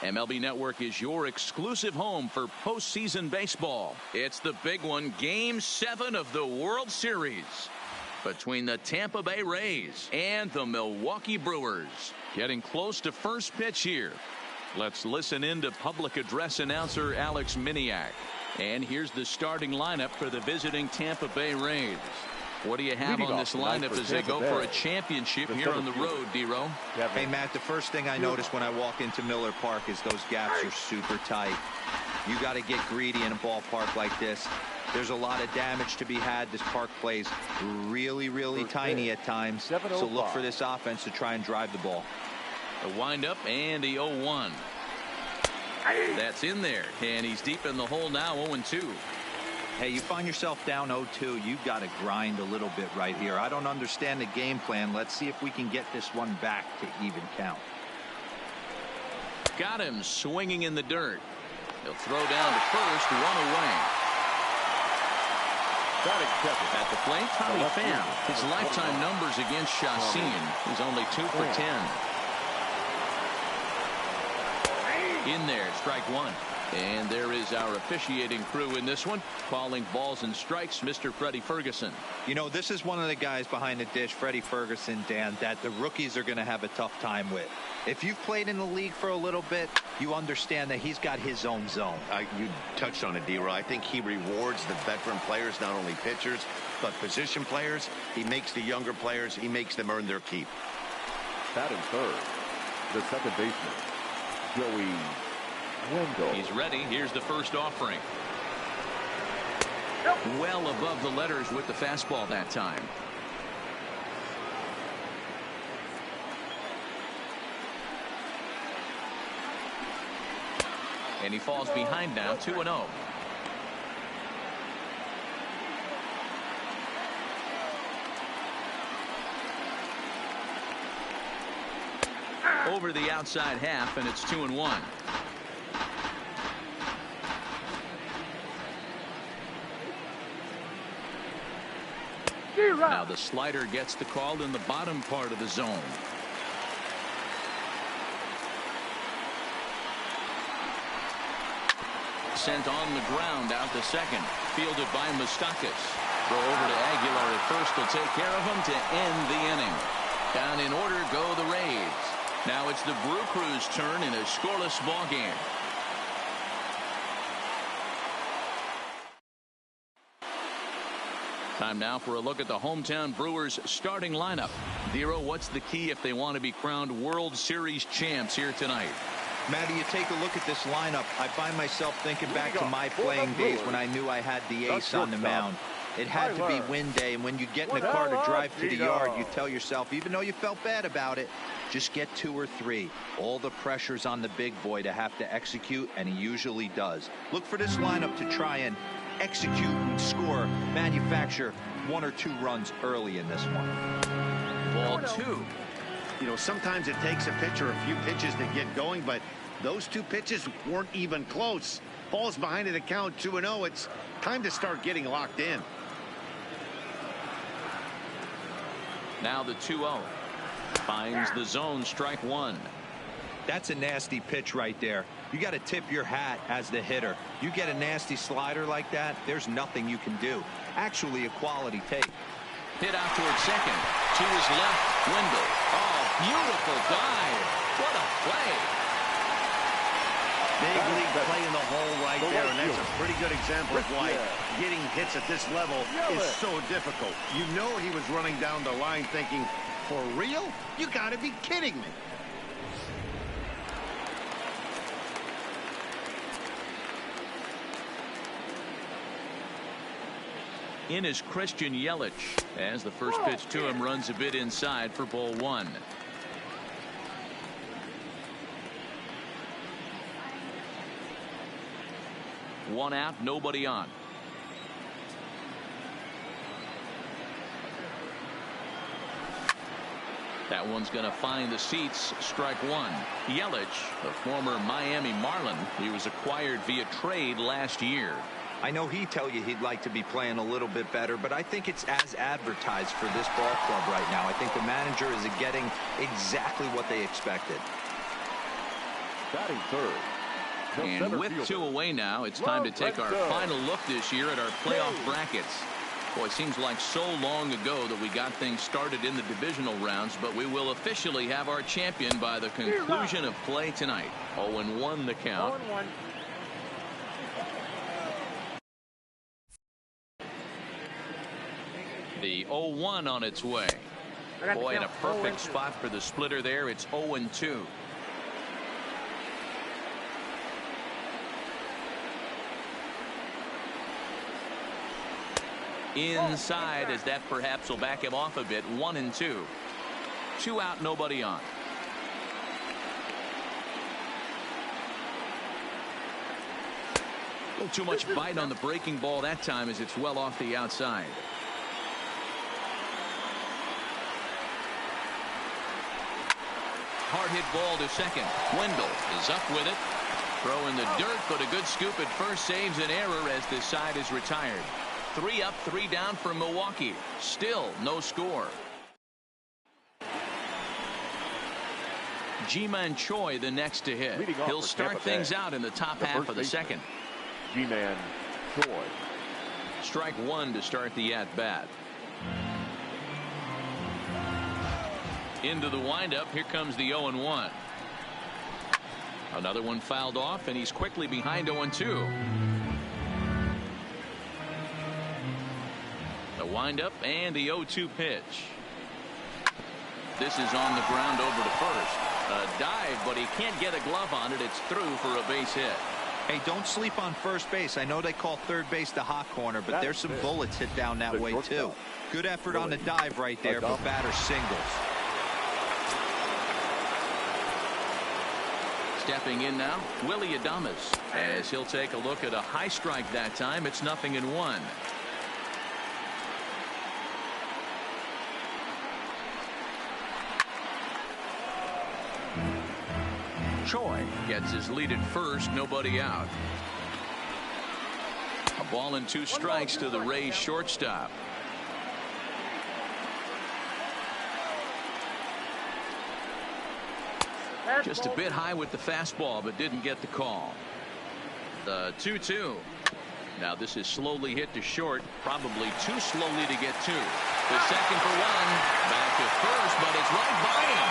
MLB Network is your exclusive home for postseason baseball. It's the big one, Game 7 of the World Series between the Tampa Bay Rays and the Milwaukee Brewers. Getting close to first pitch here. Let's listen in to public address announcer Alex Miniak. And here's the starting lineup for the visiting Tampa Bay Rays. What do you have on this lineup as they go for a championship here on the road, D-Row? Hey, Matt, the first thing I notice when I walk into Miller Park is those gaps are super tight. You got to get greedy in a ballpark like this. There's a lot of damage to be had. This park plays really, really tiny at times. So look for this offense to try and drive the ball. A windup and the 0-1. That's in there, and he's deep in the hole now, 0-2. Hey, you find yourself down 0-2, you've got to grind a little bit right here. I don't understand the game plan. Let's see if we can get this one back to even count. Got him swinging in the dirt. He'll throw down to first, one away. At the plate, Tommy Pham. His lifetime numbers against Chacin. He's only 2 for 10. In there, strike one. And there is our officiating crew in this one, calling balls and strikes, Mr. Freddie Ferguson. You know, this is one of the guys behind the dish, Freddie Ferguson, Dan, that the rookies are going to have a tough time with. If you've played in the league for a little bit, you understand that he's got his own zone. You touched on it, D-Roy. I think he rewards the veteran players, not only pitchers, but position players. He makes the younger players, he makes them earn their keep. Batting third, the second baseman, Joey Wendell. He's ready. Here's the first offering. Well above the letters with the fastball that time. And he falls behind now, 2-0. Over the outside half, and it's 2-1. Now the slider gets the call in the bottom part of the zone. Sent on the ground out to second. Fielded by Moustakas. Throw over to Aguilar at first will take care of him to end the inning. Down in order go the Rays. Now it's the Brew Crew's turn in a scoreless ball game. Time now for a look at the hometown Brewers starting lineup. Dero, what's the key if they want to be crowned World Series champs here tonight? Matty, you take a look at this lineup. I find myself thinking back to my playing days when I knew I had the ace on the mound. It had to be win day, and when you get in the car to drive to the yard, you tell yourself, even though you felt bad about it, just get 2 or 3. All the pressure's on the big boy to have to execute, and he usually does. Look for this lineup to try and execute and score, manufacture 1 or 2 runs early in this one. Ball 2. You know, sometimes it takes a pitcher a few pitches to get going, but those 2 pitches weren't even close. Ball's behind at a count 2-0. It's time to start getting locked in. Now the 2-0. Finds the zone, strike one. That's a nasty pitch right there. You got to tip your hat as the hitter. You get a nasty slider like that, there's nothing you can do. Actually a quality take. Hit out towards second. To his left, Wendell. Oh, beautiful dive. What a play. Big league play in the hole right there, and that's a pretty good example of why getting hits at this level is so difficult. You know he was running down the line thinking, for real? You got to be kidding me. In is Christian Yelich as the first pitch to him runs a bit inside for ball 1. One out, nobody on. That one's going to find the seats. Strike one. Yelich, the former Miami Marlin, he was acquired via trade last year. I know he'd tell you he'd like to be playing a little bit better, but I think it's as advertised for this ball club right now. I think the manager is getting exactly what they expected. Batting third. The And center with fielder. 2 away now, it's time to take our final look this year at our playoff brackets. Boy, it seems like so long ago that we got things started in the divisional rounds, but we will officially have our champion by the conclusion of play tonight. 0-1 the count. 0-1. The 0-1 on its way. Boy, in a perfect spot for the splitter there. It's 0-2. Inside, as that perhaps will back him off a bit. 1-2. 2 out, nobody on. A little too much bite on the breaking ball that time as it's well off the outside. Hard hit ball to second. Wendell is up with it. Throw in the dirt, but a good scoop at first saves an error as this side is retired. 3 up, 3 down for Milwaukee. Still no score. Ji-Man Choi the next to hit. He'll start things out in the top half of the second. Ji-Man Choi. Strike 1 to start the at-bat. Into the windup. Here comes the 0-1. Another one fouled off, and he's quickly behind 0-2. The windup and the 0-2 pitch. This is on the ground over to first. A dive, but he can't get a glove on it. It's through for a base hit. Hey, don't sleep on first base. I know they call third base the hot corner, but there's some bullets hit down that way too. Good effort on the dive right there, but batter singles. Stepping in now, Willy Adames, as he'll take a look at a high strike that time. It's 0-1. Choi gets his lead at first, nobody out. A ball and 2 strikes to the Rays shortstop. Just a bit high with the fastball, but didn't get the call. The 2-2. Now this is slowly hit to short, probably too slowly to get to. The second for 1. Back to first, but it's right by him.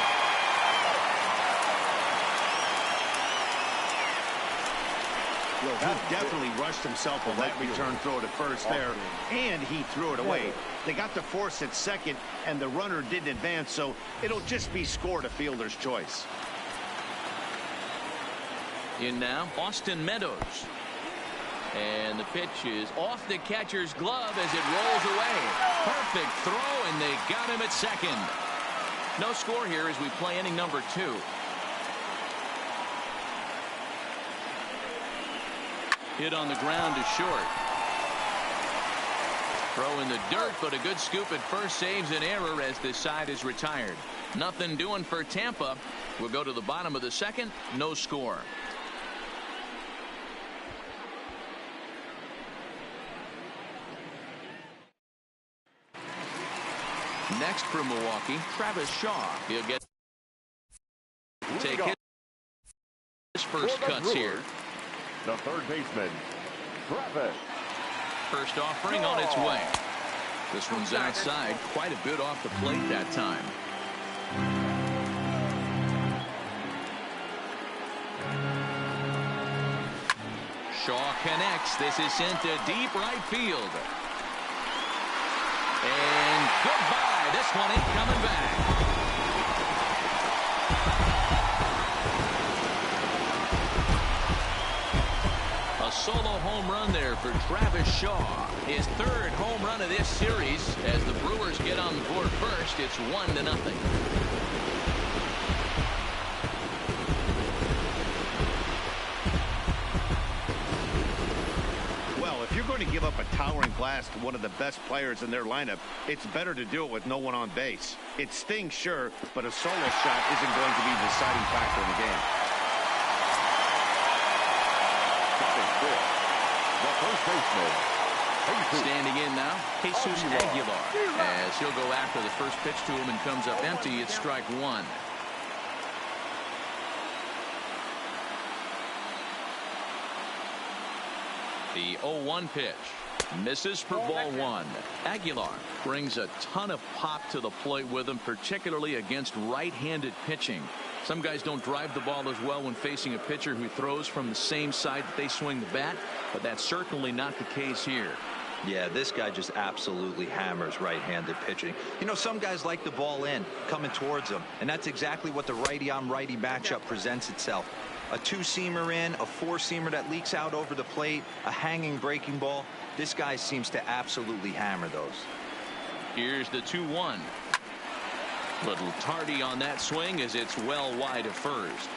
Well, he definitely rushed himself on that return throw to first there, and he threw it away. They got the force at second, and the runner didn't advance, so it'll just be scored a fielder's choice. In now, Austin Meadows. And the pitch is off the catcher's glove as it rolls away. Perfect throw, and they got him at second. No score here as we play inning number 2. Hit on the ground to short. Throw in the dirt, but a good scoop at first saves an error as this side is retired. Nothing doing for Tampa. We'll go to the bottom of the second. No score. Next for Milwaukee, Travis Shaw. He'll take his first cuts here. The third baseman, Travis. First offering on its way. This one's outside, quite a bit off the plate that time. Shaw connects. This is sent to deep right field. And goodbye. This one ain't coming back. A solo home run there for Travis Shaw. His third home run of this series. As the Brewers get on the board first, it's 1-0. If you're going to give up a towering blast to one of the best players in their lineup, it's better to do it with no one on base. It stings, sure, but a solo shot isn't going to be the deciding factor in the game. The first baseman, standing in now, Jesus Aguilar, as he'll go after the first pitch to him and comes up empty. It's strike 1. The 0-1 pitch. Misses for ball one. Aguilar brings a ton of pop to the plate with him, particularly against right-handed pitching. Some guys don't drive the ball as well when facing a pitcher who throws from the same side that they swing the bat, but that's certainly not the case here. Yeah, this guy just absolutely hammers right-handed pitching. You know, some guys like the ball in, coming towards them, and that's exactly what the righty-on-righty matchup presents itself. A two-seamer in, a four-seamer that leaks out over the plate, a hanging breaking ball. This guy seems to absolutely hammer those. Here's the 2-1. Little tardy on that swing as it's well wide of first.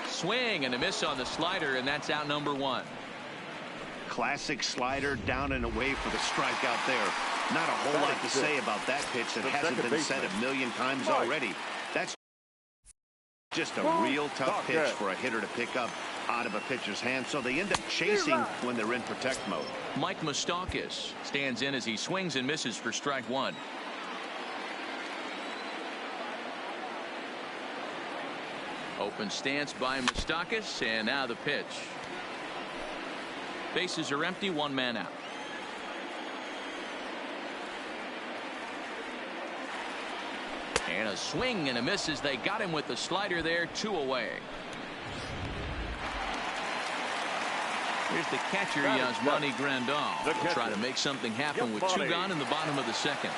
Swing and a miss on the slider, and that's out number one. Classic slider down and away for the strikeout there. Not a whole lot to say about that pitch that hasn't been said a million times already. That's just a real tough pitch for a hitter to pick up out of a pitcher's hand, so they end up chasing when they're in protect mode. Mike Moustakas stands in as he swings and misses for strike one. Open stance by Moustakas, and now the pitch. Bases are empty, one man out. And a swing and a miss as they got him with the slider there, 2 away. Here's the catcher, Yasmani Grandal. He'll try to make something happen with 2 gone in the bottom of the second.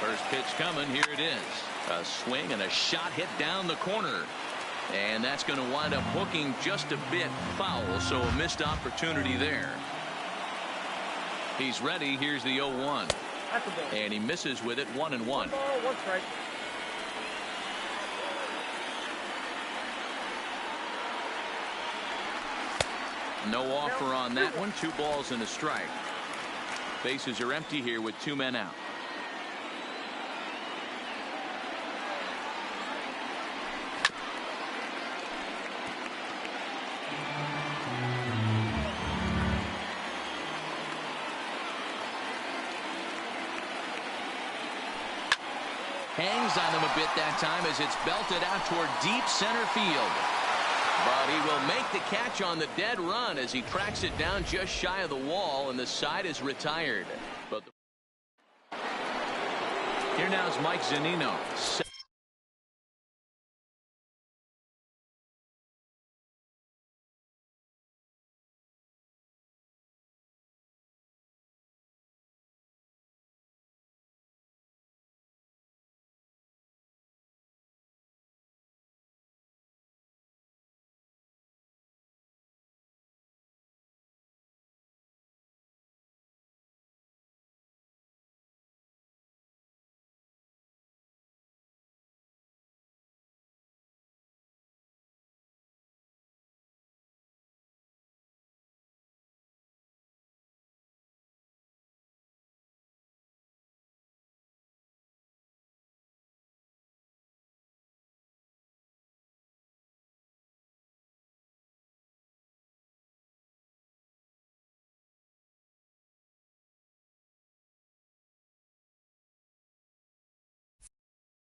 First pitch coming, here it is. A swing and a shot hit down the corner. And that's going to wind up hooking just a bit foul, so a missed opportunity there. He's ready. Here's the 0-1. And he misses with it, 1-1. One strike. No offer on that one. 2 balls and a strike. Bases are empty here with 2 men out. Hangs on him a bit that time as it's belted out toward deep center field. But he will make the catch on the dead run as he tracks it down just shy of the wall, and the side is retired. But here now is Mike Zunino.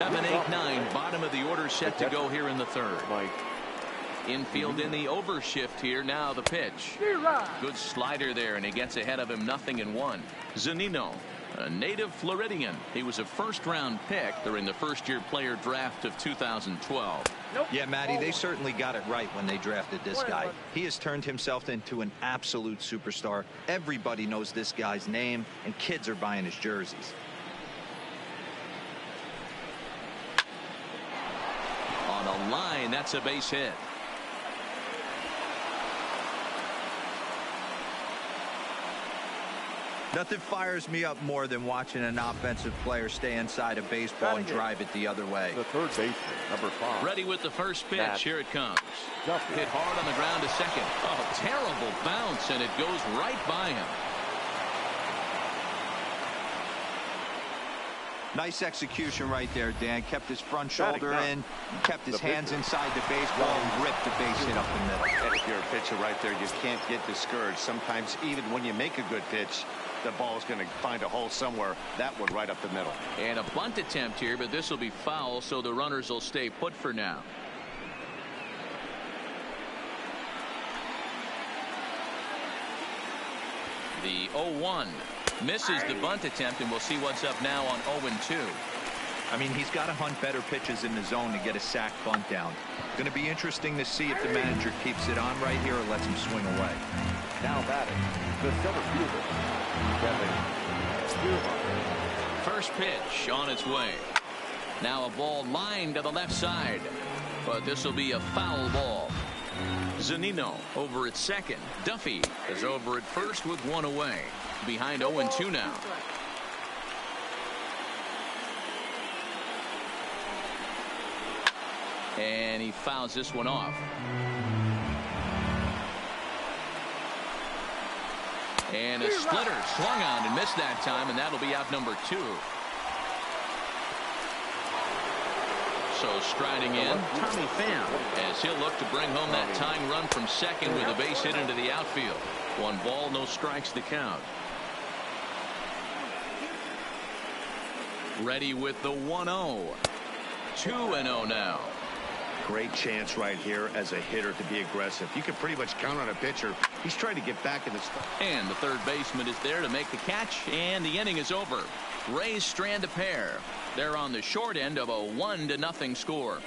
Seven, 8, 9, bottom of the order set to go here in the third. Infield in the overshift here. Now the pitch. Good slider there, and he gets ahead of him, 0-1. Zunino, a native Floridian. He was a first-round pick during the first-year player draft of 2012. Yeah, Matty, they certainly got it right when they drafted this guy. He has turned himself into an absolute superstar. Everybody knows this guy's name, and kids are buying his jerseys. On a line, that's a base hit. Nothing fires me up more than watching an offensive player stay inside a baseball and drive it the other way. The third baseman, number 5. Ready with the first pitch. Matt Here it comes. Duffy. Hit hard on the ground to second. Oh, terrible bounce, and it goes right by him. Nice execution right there, Dan. Kept his front shoulder in, kept his hands inside the baseball, and ripped the base hit up the middle. And if you're a pitcher right there, you can't get discouraged. Sometimes even when you make a good pitch, the ball is going to find a hole somewhere. That one right up the middle. And a bunt attempt here, but this will be foul, so the runners will stay put for now. The 0-1 misses the bunt attempt, and we'll see what's up now on 0-2. I mean, he's got to hunt better pitches in the zone to get a sac bunt down. Going to be interesting to see if the manager keeps it on right here or lets him swing away. Now batting, the center fielder, Kevin Kiermaier. First pitch on its way. Now a ball lined to the left side, but this will be a foul ball. Zunino over at second. Duffy is over at first with one away. Behind 0-2 now. And he fouls this one off. And a splitter swung on and missed that time, and that'll be out number 2. So striding in, Tommy Pham, as he'll look to bring home that tying run from second with a base hit into the outfield. 1 ball, no strikes to count. Ready with the 1-0. 2-0 now. Great chance right here as a hitter to be aggressive. You can pretty much count on a pitcher. He's trying to get back in the spot. And the third baseman is there to make the catch, and the inning is over. Rays strand a pair. They're on the short end of a 1-0 score.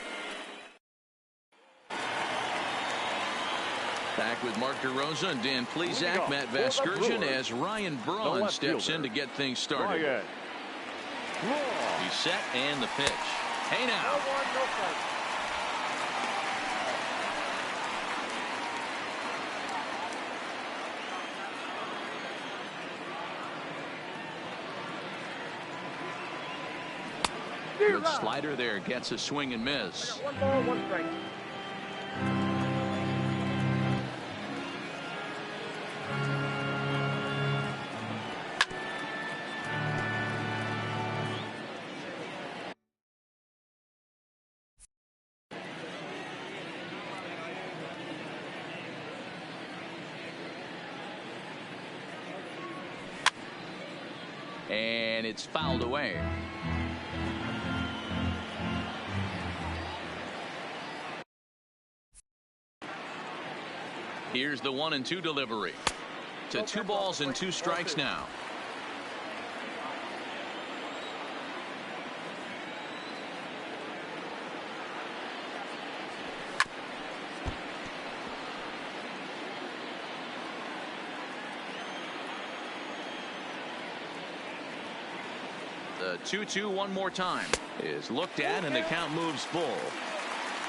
Back with Mark DeRosa and Dan Plesac, Matt Vasgersian, as Ryan Braun steps in to get things started. He's set, and the pitch. Hey now. Good slider there, gets a swing and miss. 1 ball, 1 strike. And it's fouled away. Here's the 1-2 delivery. To 2 balls and 2 strikes now. The 2-2 one more time is looked at, and the count moves full.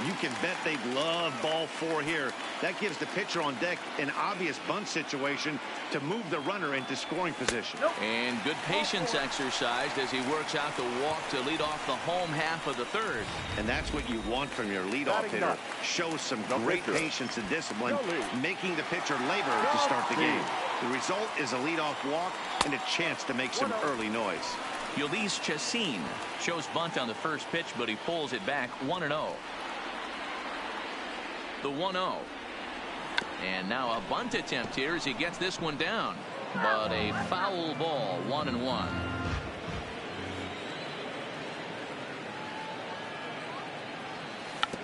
You can bet they'd love ball 4 here. That gives the pitcher on deck an obvious bunt situation to move the runner into scoring position. And good patience exercised as he works out the walk to lead off the home half of the third. And that's what you want from your leadoff hitter. Shows some great patience and discipline, making the pitcher labor to start the game. The result is a leadoff walk and a chance to make some early noise. Ulysses Chacin shows bunt on the first pitch, but he pulls it back 1-0. The 1-0. And now a bunt attempt here as he gets this one down. But a foul ball, 1-1.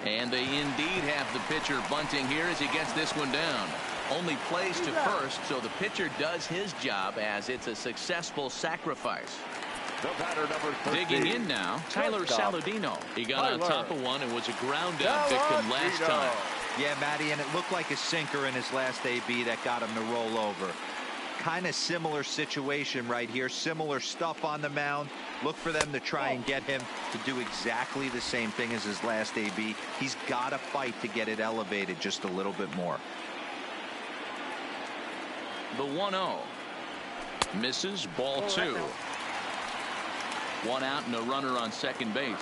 And they indeed have the pitcher bunting here as he gets this one down. Only plays to first, so the pitcher does his job as it's a successful sacrifice. The batter, number 13. Digging in now, Tyler Saladino. He got on top of one and was a ground down victim last time. Yeah, Matty, and it looked like a sinker in his last AB that got him to roll over. Kind of similar situation right here. Similar stuff on the mound. Look for them to try and get him to do exactly the same thing as his last AB. He's got to fight to get it elevated just a little bit more. The 1-0. Misses, ball 2. 1 out and a runner on second base.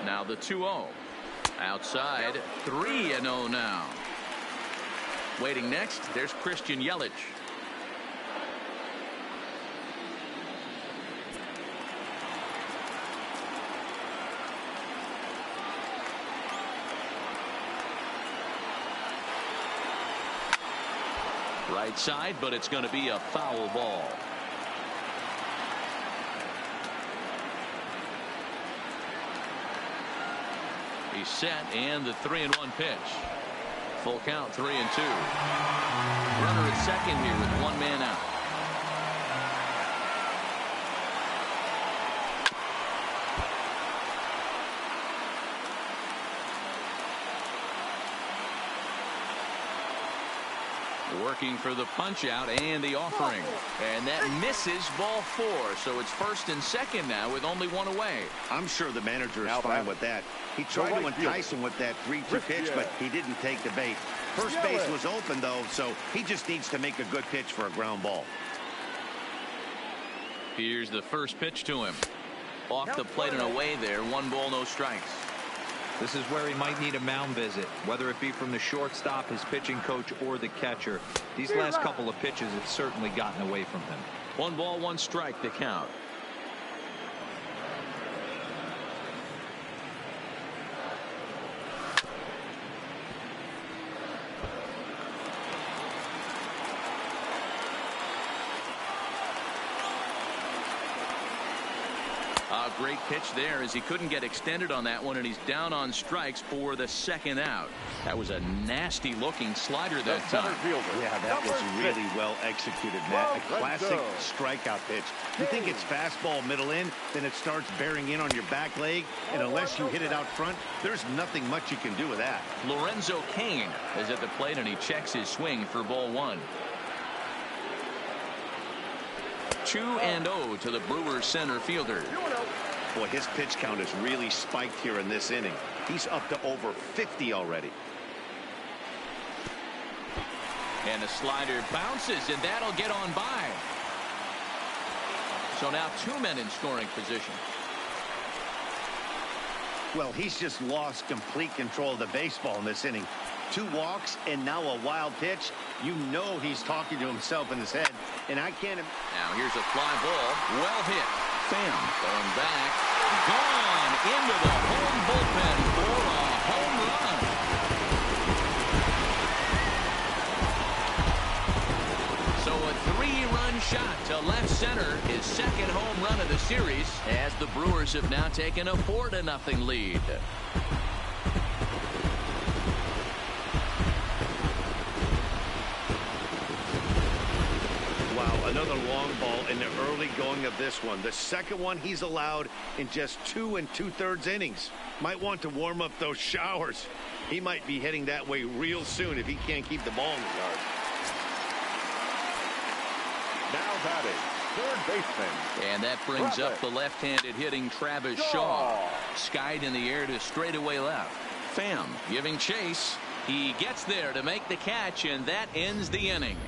Now the 2-0. Outside, 3-0 now. Waiting next, there's Christian Yelich. Right side, but it's going to be a foul ball. He's set, and the 3-1 pitch. Full count, 3-2. Runner at second here with one man out. Working for the punch out and the offering, and that misses ball 4, so it's first and second now with only one away. I'm sure the manager is fine with that. He tried to entice him with that 3-2 pitch, but he didn't take the bait. First base was open though, so he just needs to make a good pitch for a ground ball. Here's the first pitch to him. Off the plate and away there. 1 ball, no strikes. This is where he might need a mound visit, whether it be from the shortstop, his pitching coach, or the catcher. These last couple of pitches have certainly gotten away from him. 1 ball, 1 strike, the count. A great pitch there as he couldn't get extended on that one, and he's down on strikes for the second out. That was a nasty looking slider that time. Yeah, that was really well executed, Matt. A classic strikeout pitch. You think it's fastball middle in, then it starts bearing in on your back leg, and unless you hit it out front, there's nothing much you can do with that. Lorenzo Cain is at the plate, and he checks his swing for ball 1. 2-0 to the Brewers center fielder. Boy, his pitch count is really spiked here in this inning. He's up to over 50 already. And the slider bounces, and that'll get on by. So now 2 men in scoring position. Well, he's just lost complete control of the baseball in this inning. 2 walks and now a wild pitch. You know he's talking to himself in his head, and I can't. Now here's a fly ball, well hit. Pham going back, gone into the home bullpen for a home run. So a 3-run shot to left center, his second home run of the series, as the Brewers have now taken a 4-0 lead. Another long ball in the early going of this one. The second one he's allowed in just 2 2/3 innings. Might want to warm up those showers. He might be heading that way real soon if he can't keep the ball in the yard. Now batting, third baseman. And that brings up the left-handed hitting Travis Shaw. Skied in the air to straightaway left. Pham giving chase. He gets there to make the catch, and that ends the inning.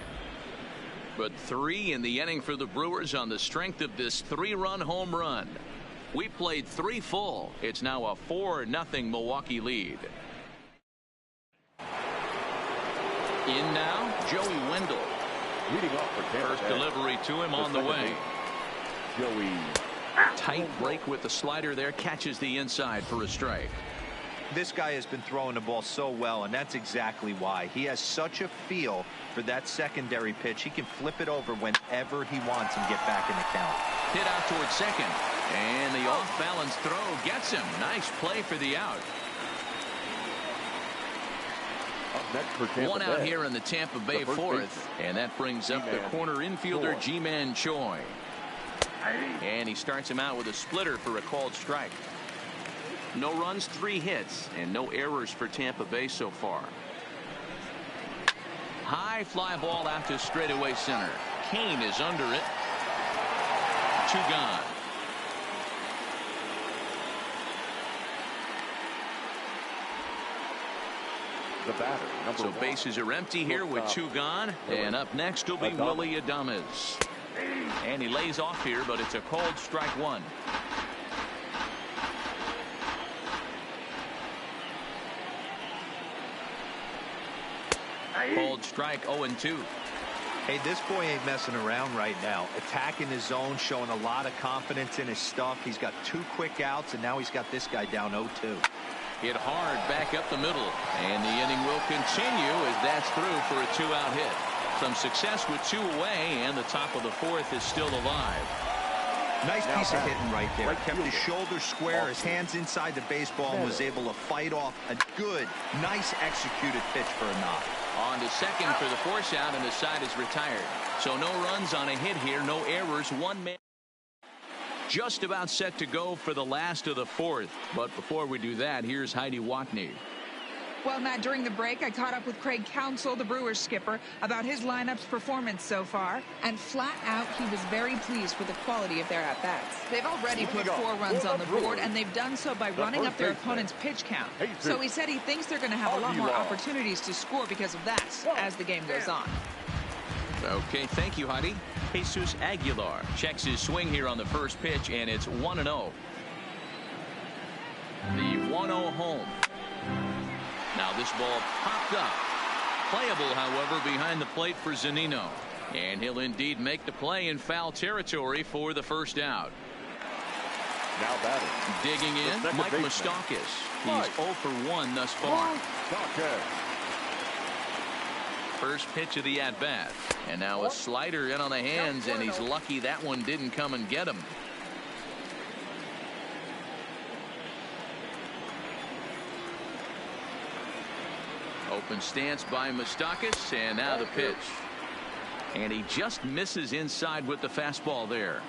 But 3 in the inning for the Brewers on the strength of this 3-run home run. We played 3 full. It's now a 4-0 Milwaukee lead. In now, Joey Wendell. Leading off for Tampa First Bay. delivery to him on the way. Joey. Tight break with the slider there. Catches the inside for a strike. This guy has been throwing the ball so well, and that's exactly why. He has such a feel for that secondary pitch. He can flip it over whenever he wants and get back in the count. Hit out towards second, and the off-balance throw gets him. Nice play for the out. Up next for Tampa One out Bay. here in the Tampa Bay The first fourth, and that brings up the corner infielder Ji-Man Choi. And he starts him out with a splitter for a called strike. No runs, 3 hits, and no errors for Tampa Bay so far. High fly ball out to straightaway center. Cain is under it. 2 gone. The batter, number So 1. bases are empty here with 2 gone. And up next will be Willy Adames. And he lays off here, but it's a called strike 1. Called strike 0-2. Hey, this boy ain't messing around right now. Attacking his zone, showing a lot of confidence in his stuff. He's got 2 quick outs, and now he's got this guy down 0-2. Hit hard back up the middle. And the inning will continue as that's through for a 2-out hit. Some success with 2 away, and the top of the 4th is still alive. Nice piece of hitting right there. Kept his shoulders square, his hands inside the baseball, and was able to fight off a good, nice executed pitch for a knock. On to second for the force out, and the side is retired. So no runs on a hit here, no errors, 1 man. Just about set to go for the last of the 4th. But before we do that, here's Heidi Watney. Well, Matt, during the break, I caught up with Craig Counsell, the Brewers skipper, about his lineup's performance so far. And flat out, he was very pleased with the quality of their at-bats. They've already put 4 runs on the board, and they've done so by running up their opponent's pitch count. So he said he thinks they're going to have a lot more opportunities to score because of that as the game goes on. Okay, thank you, Heidi. Jesus Aguilar checks his swing here on the first pitch, and it's 1-0. The 1-0 home. Now this ball popped up. Playable, however, behind the plate for Zunino. And he'll indeed make the play in foul territory for the first out. Now batting. Digging in, Mike Moustakas. He's 0 for 1 thus far. First pitch of the at-bat. And now a slider in on the hands, and he's lucky that one didn't come and get him. Open stance by Moustakas, and now the pitch. And he just misses inside with the fastball there.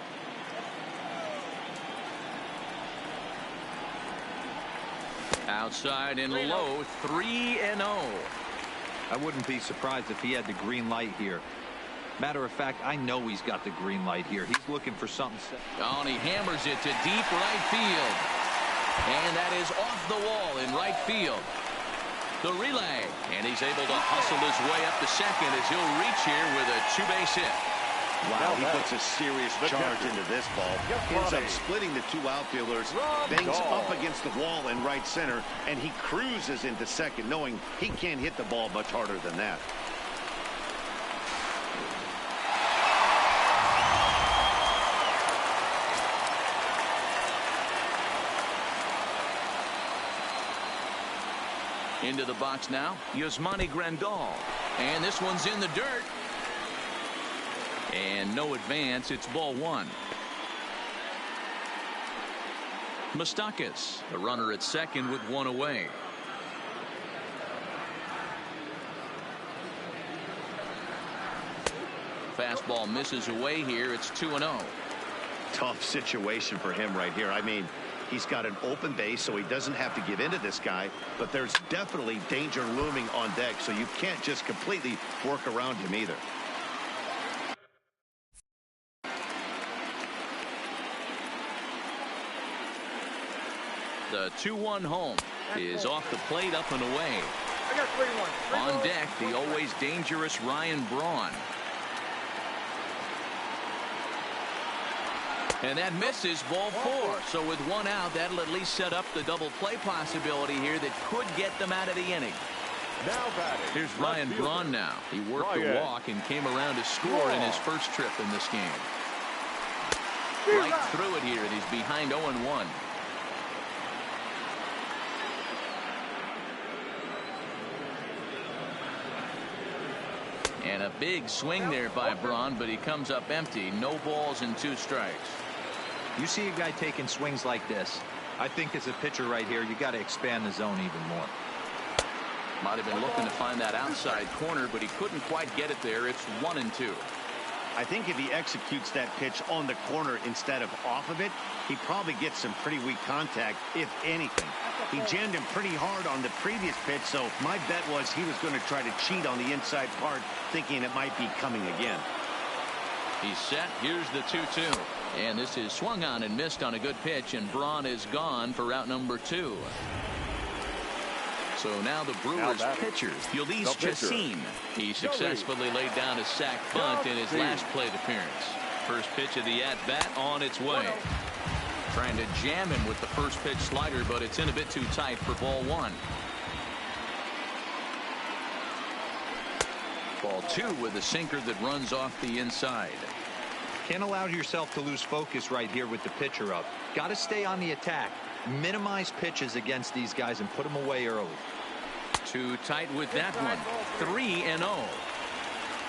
Outside and low, 3-0. I wouldn't be surprised if he had the green light here. Matter of fact, I know he's got the green light here. He's looking for something. Oh, and he hammers it to deep right field. And that is off the wall in right field. The relay, and he's able to hustle his way up to second as he'll reach here with a 2-base hit. Wow, he puts a serious charge into this ball. Ends up splitting the 2 outfielders, bangs up against the wall in right center, and he cruises into second, knowing he can't hit the ball much harder than that. Into the box now, Yasmani Grandal. And this one's in the dirt. And no advance, it's ball 1. Moustakas, the runner at second with 1 away. Fastball misses away here, it's 2-0. Tough situation for him right here. I mean, he's got an open base, so he doesn't have to give in to this guy, but there's definitely danger looming on deck, so you can't just completely work around him either. The 2-1 home is off the plate, up and away. On deck, the always dangerous Ryan Braun. And that misses, ball 4. So with 1 out, that'll at least set up the double play possibility here that could get them out of the inning. Now batting. Here's Ryan Braun now. He worked the walk and came around to score in his first trip in this game. Right through it here, and he's behind 0-1. And a big swing there by Braun, but he comes up empty. No balls and 2 strikes. You see a guy taking swings like this. I think as a pitcher right here, you got to expand the zone even more. Might have been looking to find that outside corner, but he couldn't quite get it there. It's 1-2. I think if he executes that pitch on the corner instead of off of it, he probably gets some pretty weak contact, if anything. He jammed him pretty hard on the previous pitch, so my bet was he was going to try to cheat on the inside part, thinking it might be coming again. He's set. Here's the 2-2. And this is swung on and missed on a good pitch, and Braun is gone for out number 2. So now the Brewers pitcher, Ulysses Chacín. He successfully laid down a sac bunt in his last plate appearance. First pitch of the at-bat on its way. Trying to jam him with the first pitch slider, but it's in a bit too tight for ball 1. Ball 2 with a sinker that runs off the inside. Can't allow yourself to lose focus right here with the pitcher up. Got to stay on the attack. Minimize pitches against these guys and put them away early. Too tight with that one. 3-0.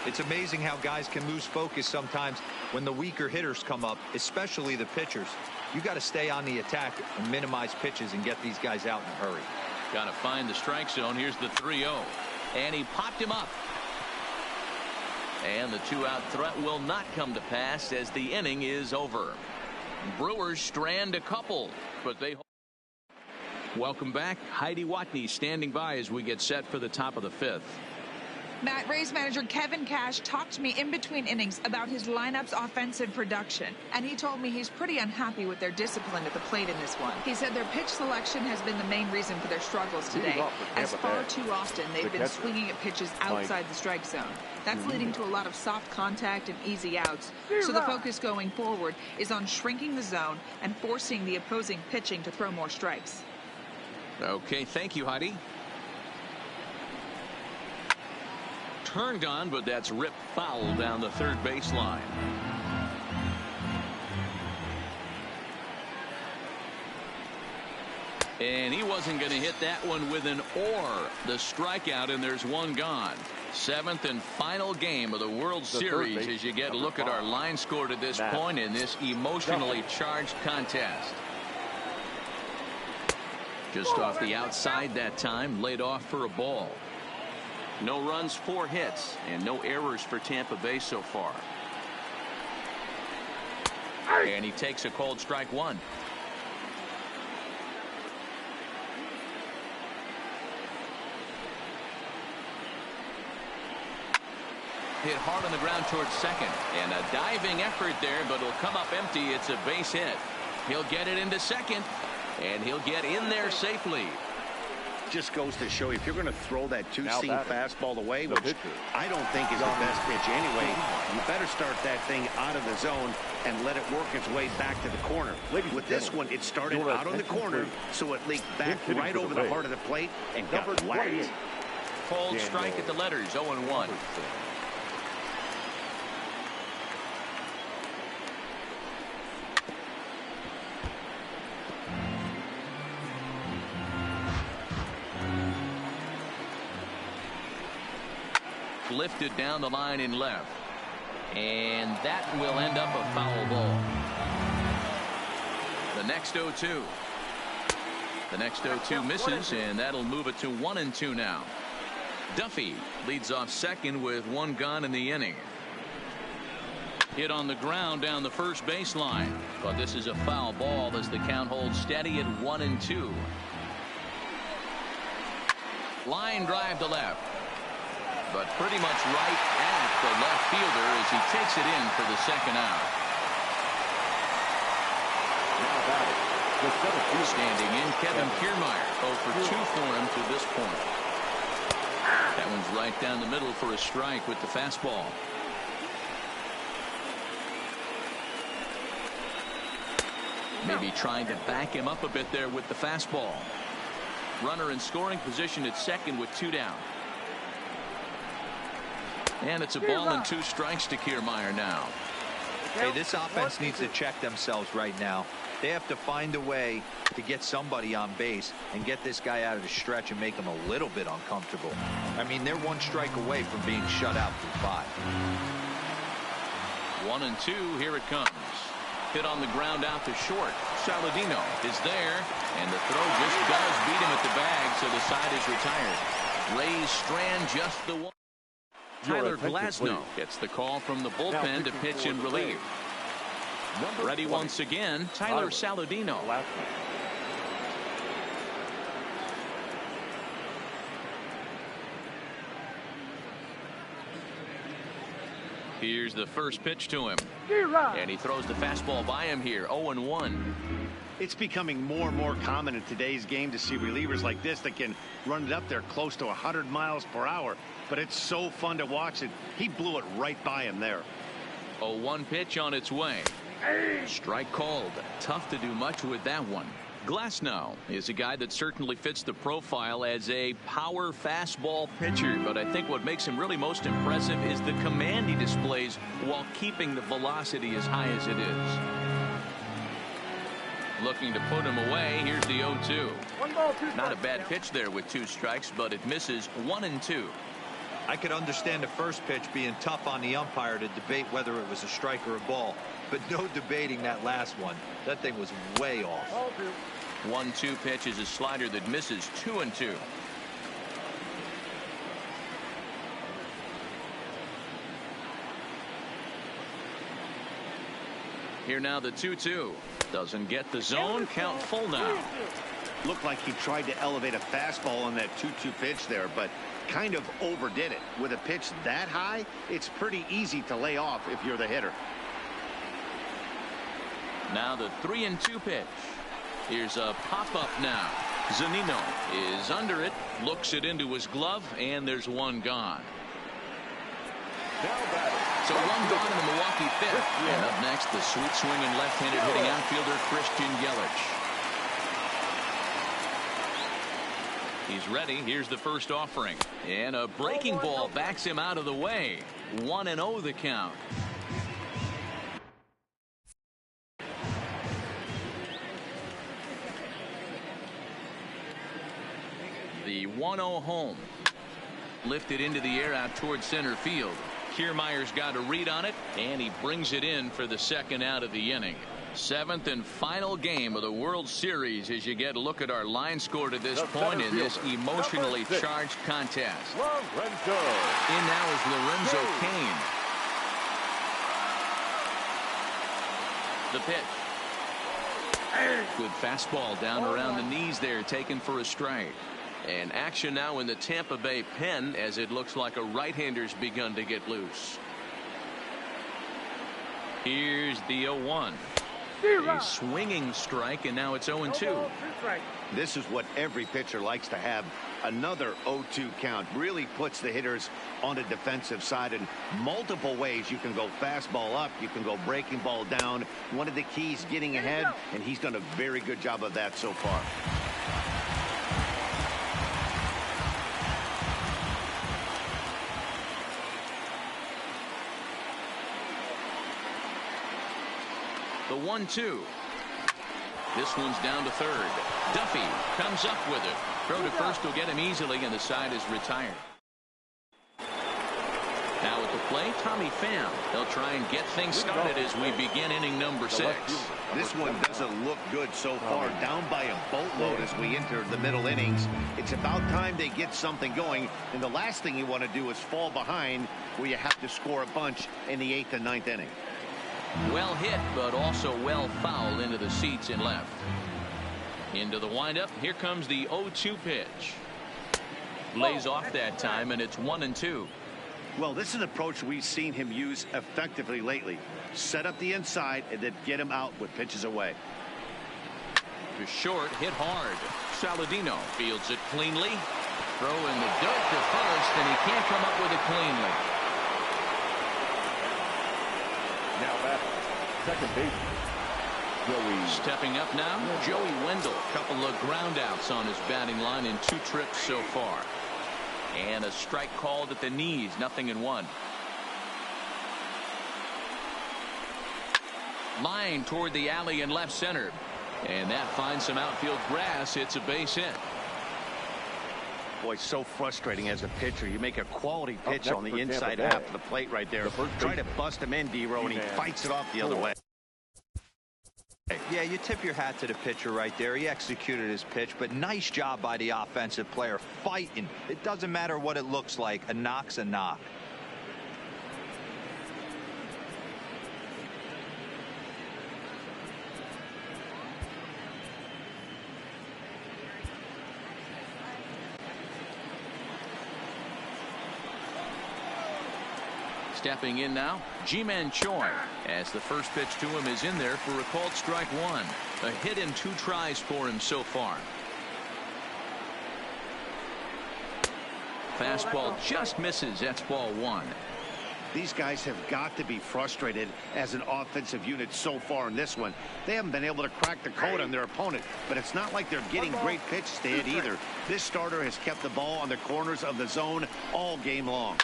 It's amazing how guys can lose focus sometimes when the weaker hitters come up, especially the pitchers. You got to stay on the attack and minimize pitches and get these guys out in a hurry. Got to find the strike zone. Here's the 3-0. And he popped him up. And the 2-out threat will not come to pass as the inning is over. Brewers strand a couple, but they... Welcome back. Heidi Watney standing by as we get set for the top of the 5th. Matt, Rays manager Kevin Cash talked to me in between innings about his lineup's offensive production, and he told me he's pretty unhappy with their discipline at the plate in this one. He said their pitch selection has been the main reason for their struggles today, as far too often they've been swinging at pitches outside the strike zone. That's leading to a lot of soft contact and easy outs, so the focus going forward is on shrinking the zone and forcing the opposing pitching to throw more strikes. Okay, thank you, Heidi. Turned on, but that's ripped foul down the third baseline. And he wasn't going to hit that one with an or. The strikeout, and there's one gone. 7th and final game of the World Series as you get a look at our line score to this point in this emotionally charged contest. Just off the outside that time, laid off for a ball. No runs, 4 hits, and no errors for Tampa Bay so far. And he takes a cold strike 1. Hit hard on the ground towards second, and a diving effort there, but it'll come up empty. It's a base hit. He'll get it into second, and he'll get in there safely. Just goes to show you, if you're going to throw that two-seam fastball away, which I don't think is the best pitch anyway, you better start that thing out of the zone and let it work its way back to the corner. With this one, it started out on the corner, so it leaked back right over the heart of the plate and got whacked. Cold strike at the letters, 0-1. Lifted down the line in left, and that will end up a foul ball. The next 0-2. The next 0-2 misses, and that'll move it to 1-2 now. Duffy leads off second with 1 gone in the inning. Hit on the ground down the first baseline, but this is a foul ball as the count holds steady at 1-2. Line drive to left, but pretty much right at the left fielder as he takes it in for the second out. Standing in, Kevin Kiermaier, 0 for 2 for him to this point. That one's right down the middle for a strike with the fastball. Maybe trying to back him up a bit there with the fastball. Runner in scoring position at second with 2 down. And it's a ball and 2 strikes to Kiermaier now. Hey, this offense needs to check themselves right now. They have to find a way to get somebody on base and get this guy out of the stretch and make him a little bit uncomfortable. I mean, they're 1 strike away from being shut out through 5. 1-2, here it comes. Hit on the ground out to short. Saladino is there, and the throw just does beat him at the bag, so the side is retired. Rays strand just the one. Tyler Glasnow gets the call from the bullpen to pitch in relief. Ready once again, Tyler Saladino. Here's the first pitch to him, and he throws the fastball by him here. 0-1. It's becoming more and more common in today's game to see relievers like this that can run it up there close to 100 miles per hour. But it's so fun to watch it. He blew it right by him there. 0-1 pitch on its way. Strike called. Tough to do much with that one. Glasnow is a guy that certainly fits the profile as a power fastball pitcher, but I think what makes him really most impressive is the command he displays while keeping the velocity as high as it is. Looking to put him away. Here's the 0-2. Not a bad pitch there with 2 strikes, but it misses 1-2. I could understand the first pitch being tough on the umpire to debate whether it was a strike or a ball, but no debating that last one. That thing was way off. 1-2 pitch is a slider that misses 2-2. Here now the 2-2. Doesn't get the zone. Count full now. Looked like he tried to elevate a fastball on that 2-2 pitch there, but kind of overdid it. With a pitch that high, it's pretty easy to lay off if you're the hitter. Now the 3-2 pitch. Here's a pop-up now. Zunino is under it, looks it into his glove, and there's one gone. So one gone in the Milwaukee fifth. And up next, the sweet swinging left-handed hitting outfielder Christian Yelich. He's ready. Here's the first offering. And a breaking ball backs him out of the way. 1-0 the count. The 1-0 home. Lifted into the air out towards center field. Kiermaier's got a read on it, and he brings it in for the second out of the inning. 7th and final game of the World Series as you get a look at our line score to this point in this emotionally charged contest. In now is Lorenzo Cain. The pitch. Good fastball down around the knees there, taken for a strike. And action now in the Tampa Bay pen as it looks like a right-hander's begun to get loose. Here's the 0-1. A swinging strike, and now it's 0-2. This is what every pitcher likes to have. Another 0-2 count really puts the hitters on the defensive side in multiple ways. You can go fastball up, you can go breaking ball down. One of the keys, getting ahead, and he's done a very good job of that so far. The 1-2. This one's down to third. Duffy comes up with it. Throw to first will get him easily, and the side is retired. Now at the plate, Tommy Pham. They'll try and get things started as we begin inning number 6. This one doesn't look good so far. Down by a boatload as we enter the middle innings. It's about time they get something going, and the last thing you want to do is fall behind where you have to score a bunch in the 8th and 9th inning. Well hit, but also well fouled into the seats in left. Into the windup. Here comes the 0-2 pitch. Lays off that time, and it's 1-2. Well, this is an approach we've seen him use effectively lately. Set up the inside and then get him out with pitches away. To short, hit hard. Saladino fields it cleanly. Throw in the dirt to first, and he can't come up with it cleanly. Now back, second base, Joey. Stepping up now, Joey Wendell. Couple of ground outs on his batting line in 2 trips so far. And a strike called at the knees, 0-1. Line toward the alley in left center. And that finds some outfield grass. It's a base hit. Boy, so frustrating as a pitcher. You make a quality pitch on the inside half of the plate right there. Try to bust him in, D-Row, and he fights it off the other way. Yeah, you tip your hat to the pitcher right there. He executed his pitch, but nice job by the offensive player fighting. It doesn't matter what it looks like. A knock's a knock. Stepping in now, Ji-Man Choi, as the first pitch to him is in there for a called strike 1. A hit in 2 tries for him so far. Fastball just misses. That's ball 1. These guys have got to be frustrated as an offensive unit so far in this one. They haven't been able to crack the code on their opponent, but it's not like they're getting great pitches to hit either. This starter has kept the ball on the corners of the zone all game long.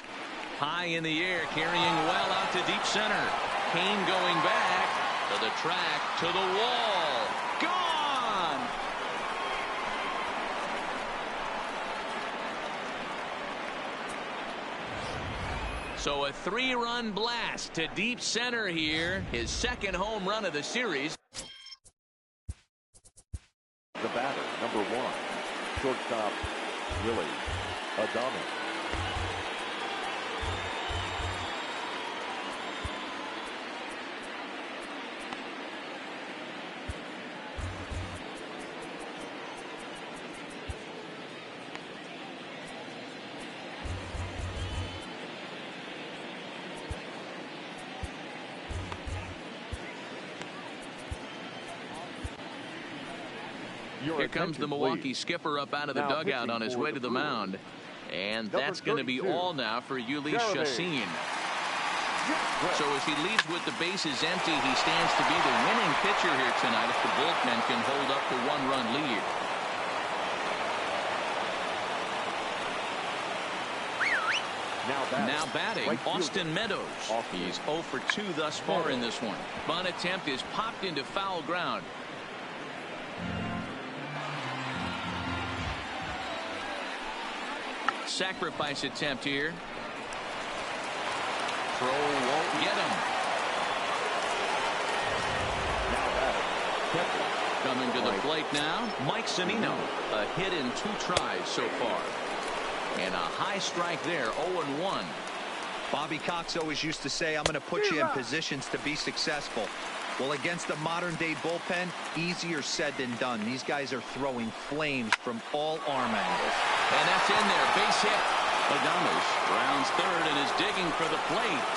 High in the air, carrying well out to deep center. Kane going back to the track, to the wall. Gone! So a 3-run blast to deep center here. His second home run of the series. The batter, number 1, shortstop, Willie Adames. Here comes the Milwaukee skipper up out of the dugout on his way to the mound. And that's going to be all now for Jhoulys Chacín. So as he leaves with the bases empty, he stands to be the winning pitcher here tonight if the bullpen can hold up the 1-run lead. Now batting, Austin Meadows. He's 0 for 2 thus far in this one. Bunt attempt is popped into foul ground. Sacrifice attempt here. Throw won't get him. Coming to the plate now, Mike Zunino. A hit in 2 tries so far. And a high strike there, 0-1. Bobby Cox always used to say, I'm going to put you in positions to be successful. Well, against the modern-day bullpen, easier said than done. These guys are throwing flames from all arm angles. And that's in there. Base hit. Adames rounds third and is digging for the plate.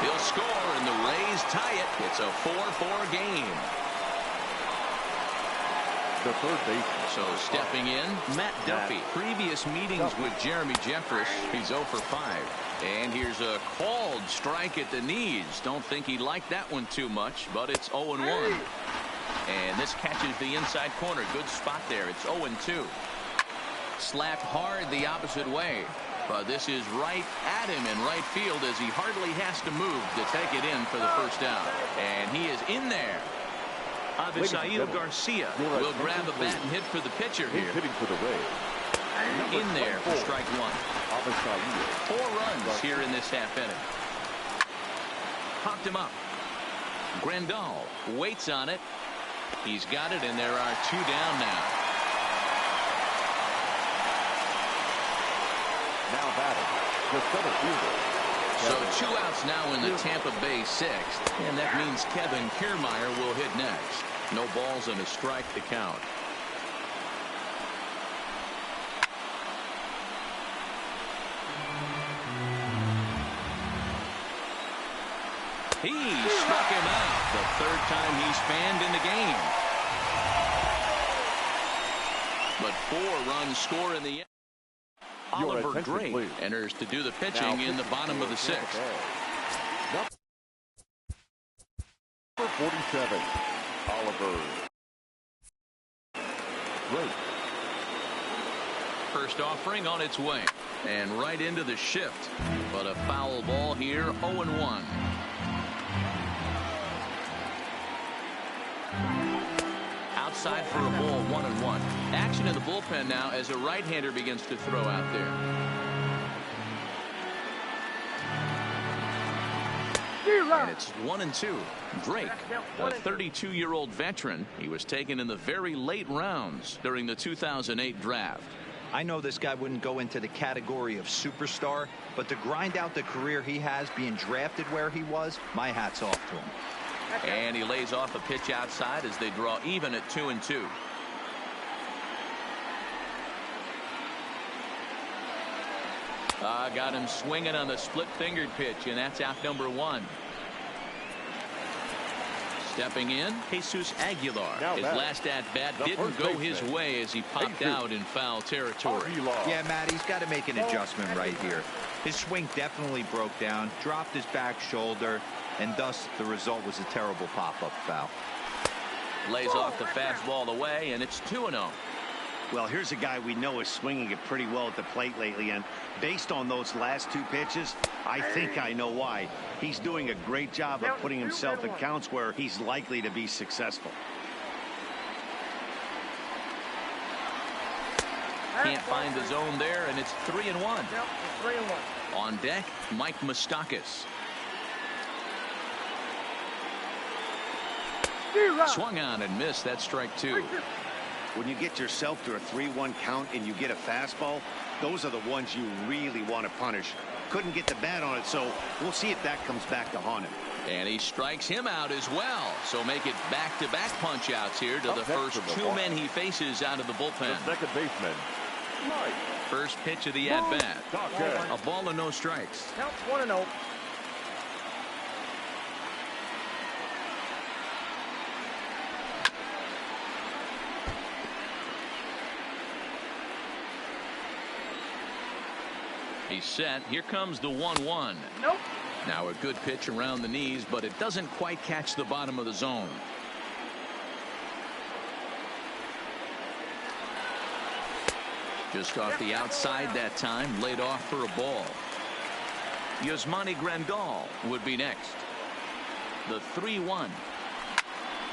He'll score, and the Rays tie it. It's a 4-4 game. The third baseman. So stepping in, Matt Duffy. Previous meetings with Jeremy Jeffress, he's 0 for 5. And here's a called strike at the knees. Don't think he liked that one too much, but it's 0-1. And this catches the inside corner. Good spot there. It's 0-2. Slapped hard the opposite way. But this is right at him in right field as he hardly has to move to take it in for the first down. And he is in there. Avisail Garcia will grab a bat and hit for the pitcher here. Hitting for the Rays. In there for strike 1. 4 runs here in this half inning. Popped him up. Grandal waits on it. He's got it, and there are 2 down now. Now batting, the center fielder. So 2 outs now in the Tampa Bay 6th, and that means Kevin Kiermaier will hit next. No balls and a strike to count. He struck him out the 3rd time he's fanned in the game. But 4 runs score in the end. Oliver Drake enters to do the pitching in the bottom of the 6th. Number 47, Oliver Drake. First offering on its way. And right into the shift. But a foul ball here, 0-1. Outside for a ball, 1-1. Action in the bullpen now as a right-hander begins to throw out there. And it's 1-2. Drake, a 32-year-old veteran. He was taken in the very late rounds during the 2008 draft. I know this guy wouldn't go into the category of superstar, but to grind out the career he has being drafted where he was, my hat's off to him. And he lays off a pitch outside as they draw even at 2-2. Got him swinging on the split-fingered pitch, and that's out number 1. Stepping in, Jesus Aguilar. Now His last at-bat didn't go his way as he popped out in foul territory. Yeah, Matt, he's got to make an adjustment right here. His swing definitely broke down, dropped his back shoulder, and thus the result was a terrible pop-up foul. Lays off the fastball away, and it's 2-0. Well, here's a guy we know is swinging it pretty well at the plate lately, and based on those last two pitches, I think I know why. He's doing a great job of putting himself in counts where he's likely to be successful. Can't find the zone there, and it's 3-1. On deck, Mike Moustakas. Swung on and missed. That's strike 2. When you get yourself to a 3-1 count and you get a fastball, those are the ones you really want to punish. Couldn't get the bat on it, so we'll see if that comes back to haunt him. And he strikes him out as well. So make it back-to-back punch-outs here to the first two men he faces out of the bullpen. The second baseman, Mike. First pitch of the at-bat. A ball and no strikes. Counts 1-0. He's set. Here comes the 1-1. Nope. Now a good pitch around the knees, but it doesn't quite catch the bottom of the zone. Just off the outside that time, laid off for a ball. Yasmani Grandal would be next. The 3-1.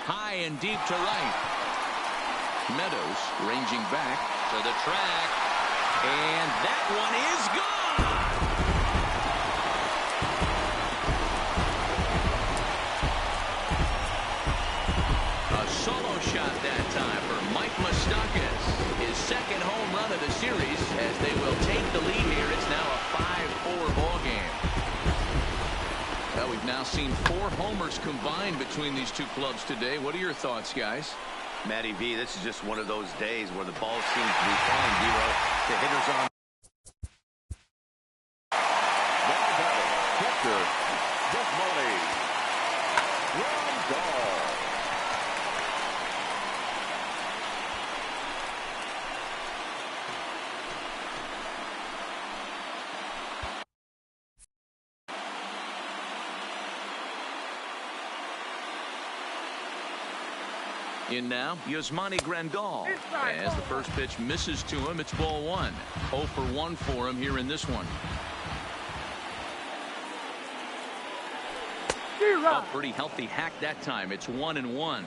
High and deep to right. Meadows ranging back to the track. And that one is gone. A solo shot that time for Mike Moustakas. His second home run of the series as they will take the lead here. It's now a 5-4 ball game. Well, we've now seen 4 homers combined between these two clubs today. What are your thoughts, guys? Matty V, this is just one of those days where the ball seems to be falling, Dero. The hitters on. Catcher, Yasmani Grandal. In now, Yasmani Grandal. As the first pitch misses to him, it's ball 1. 0 for 1 for him here in this one. A pretty healthy hack that time. It's 1-1.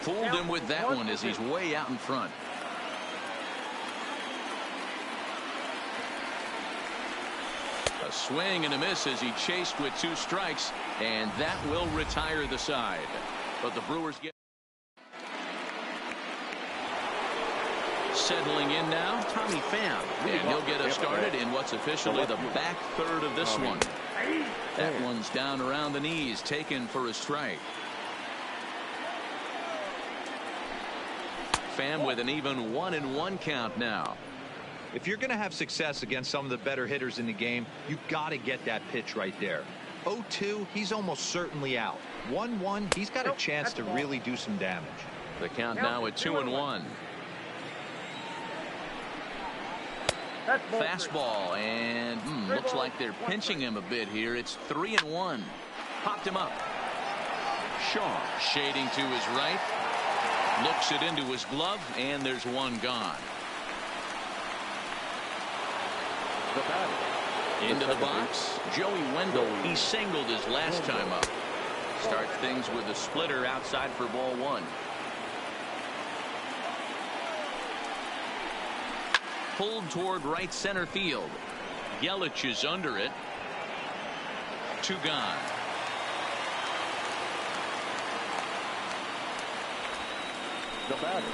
Fooled him with that one as he's way out in front. A swing and a miss as he chased with 2 strikes, and that will retire the side. But the Brewers get settling in now, Tommy Pham, and he'll get us started in what's officially the back third of this one. That one's down around the knees, taken for a strike. Pham with an even 1-1 count now. If you're going to have success against some of the better hitters in the game, you've got to get that pitch right there. 0-2, he's almost certainly out. 1-1, he's got a chance to really do some damage. The count now at 2-1. Fastball, and looks like they're pinching him a bit here. It's 3-1. Popped him up. Shaw shading to his right. Looks it into his glove, and there's one gone. The batter. Into the box, Joey Wendell. He singled his last time up. Starts things with a splitter outside for ball 1. Pulled toward right center field. Yelich is under it. 2 gone. The batter.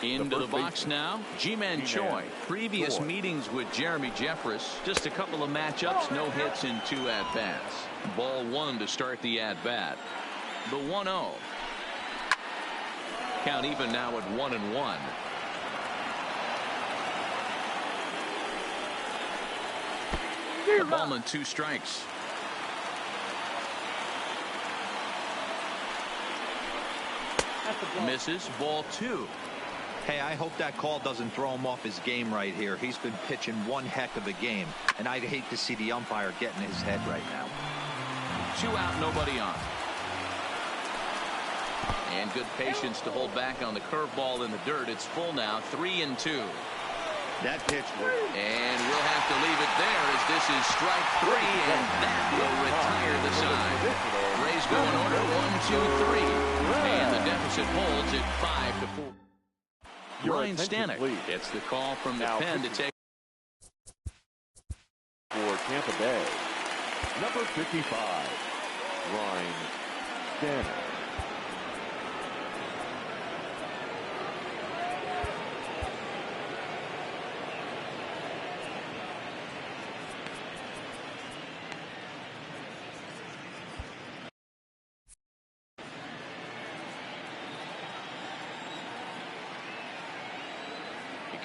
Into the box now, Ji-Man Choi. Previous meetings with Jeremy Jeffress, just a couple of matchups, no hits in 2 at-bats. Ball 1 to start the at-bat. The 1-0. Count even now at 1-1. A ball and 2 strikes. Misses, ball 2. Hey, I hope that call doesn't throw him off his game right here. He's been pitching one heck of a game, and I'd hate to see the umpire get in his head right now. 2 out, nobody on. And good patience to hold back on the curveball in the dirt. It's full now, 3-2. That pitch worked. And we'll have to leave it there as this is strike 3, and that will retire the side. Rays go in order, 1, 2, 3. And the deficit holds at 5-4. Ryan Stanek gets the call from the pen to take. For Tampa Bay, number 55, Ryan Stanek.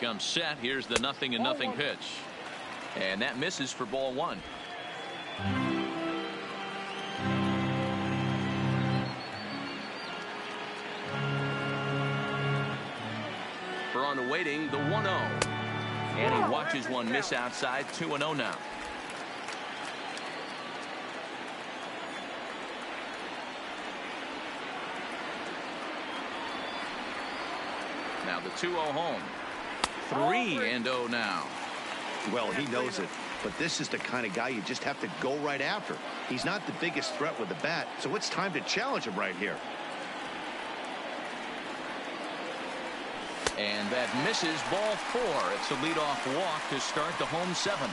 Comes set. Here's the 0-0 pitch, and that misses for ball 1. Braun waiting, the 1-0, and he watches one miss outside. 2-0 now. Now the 2-0 home. 3-0 now. Well, he knows it, but this is the kind of guy you just have to go right after. He's not the biggest threat with the bat, so it's time to challenge him right here. And that misses, ball 4. It's a leadoff walk to start the home 7.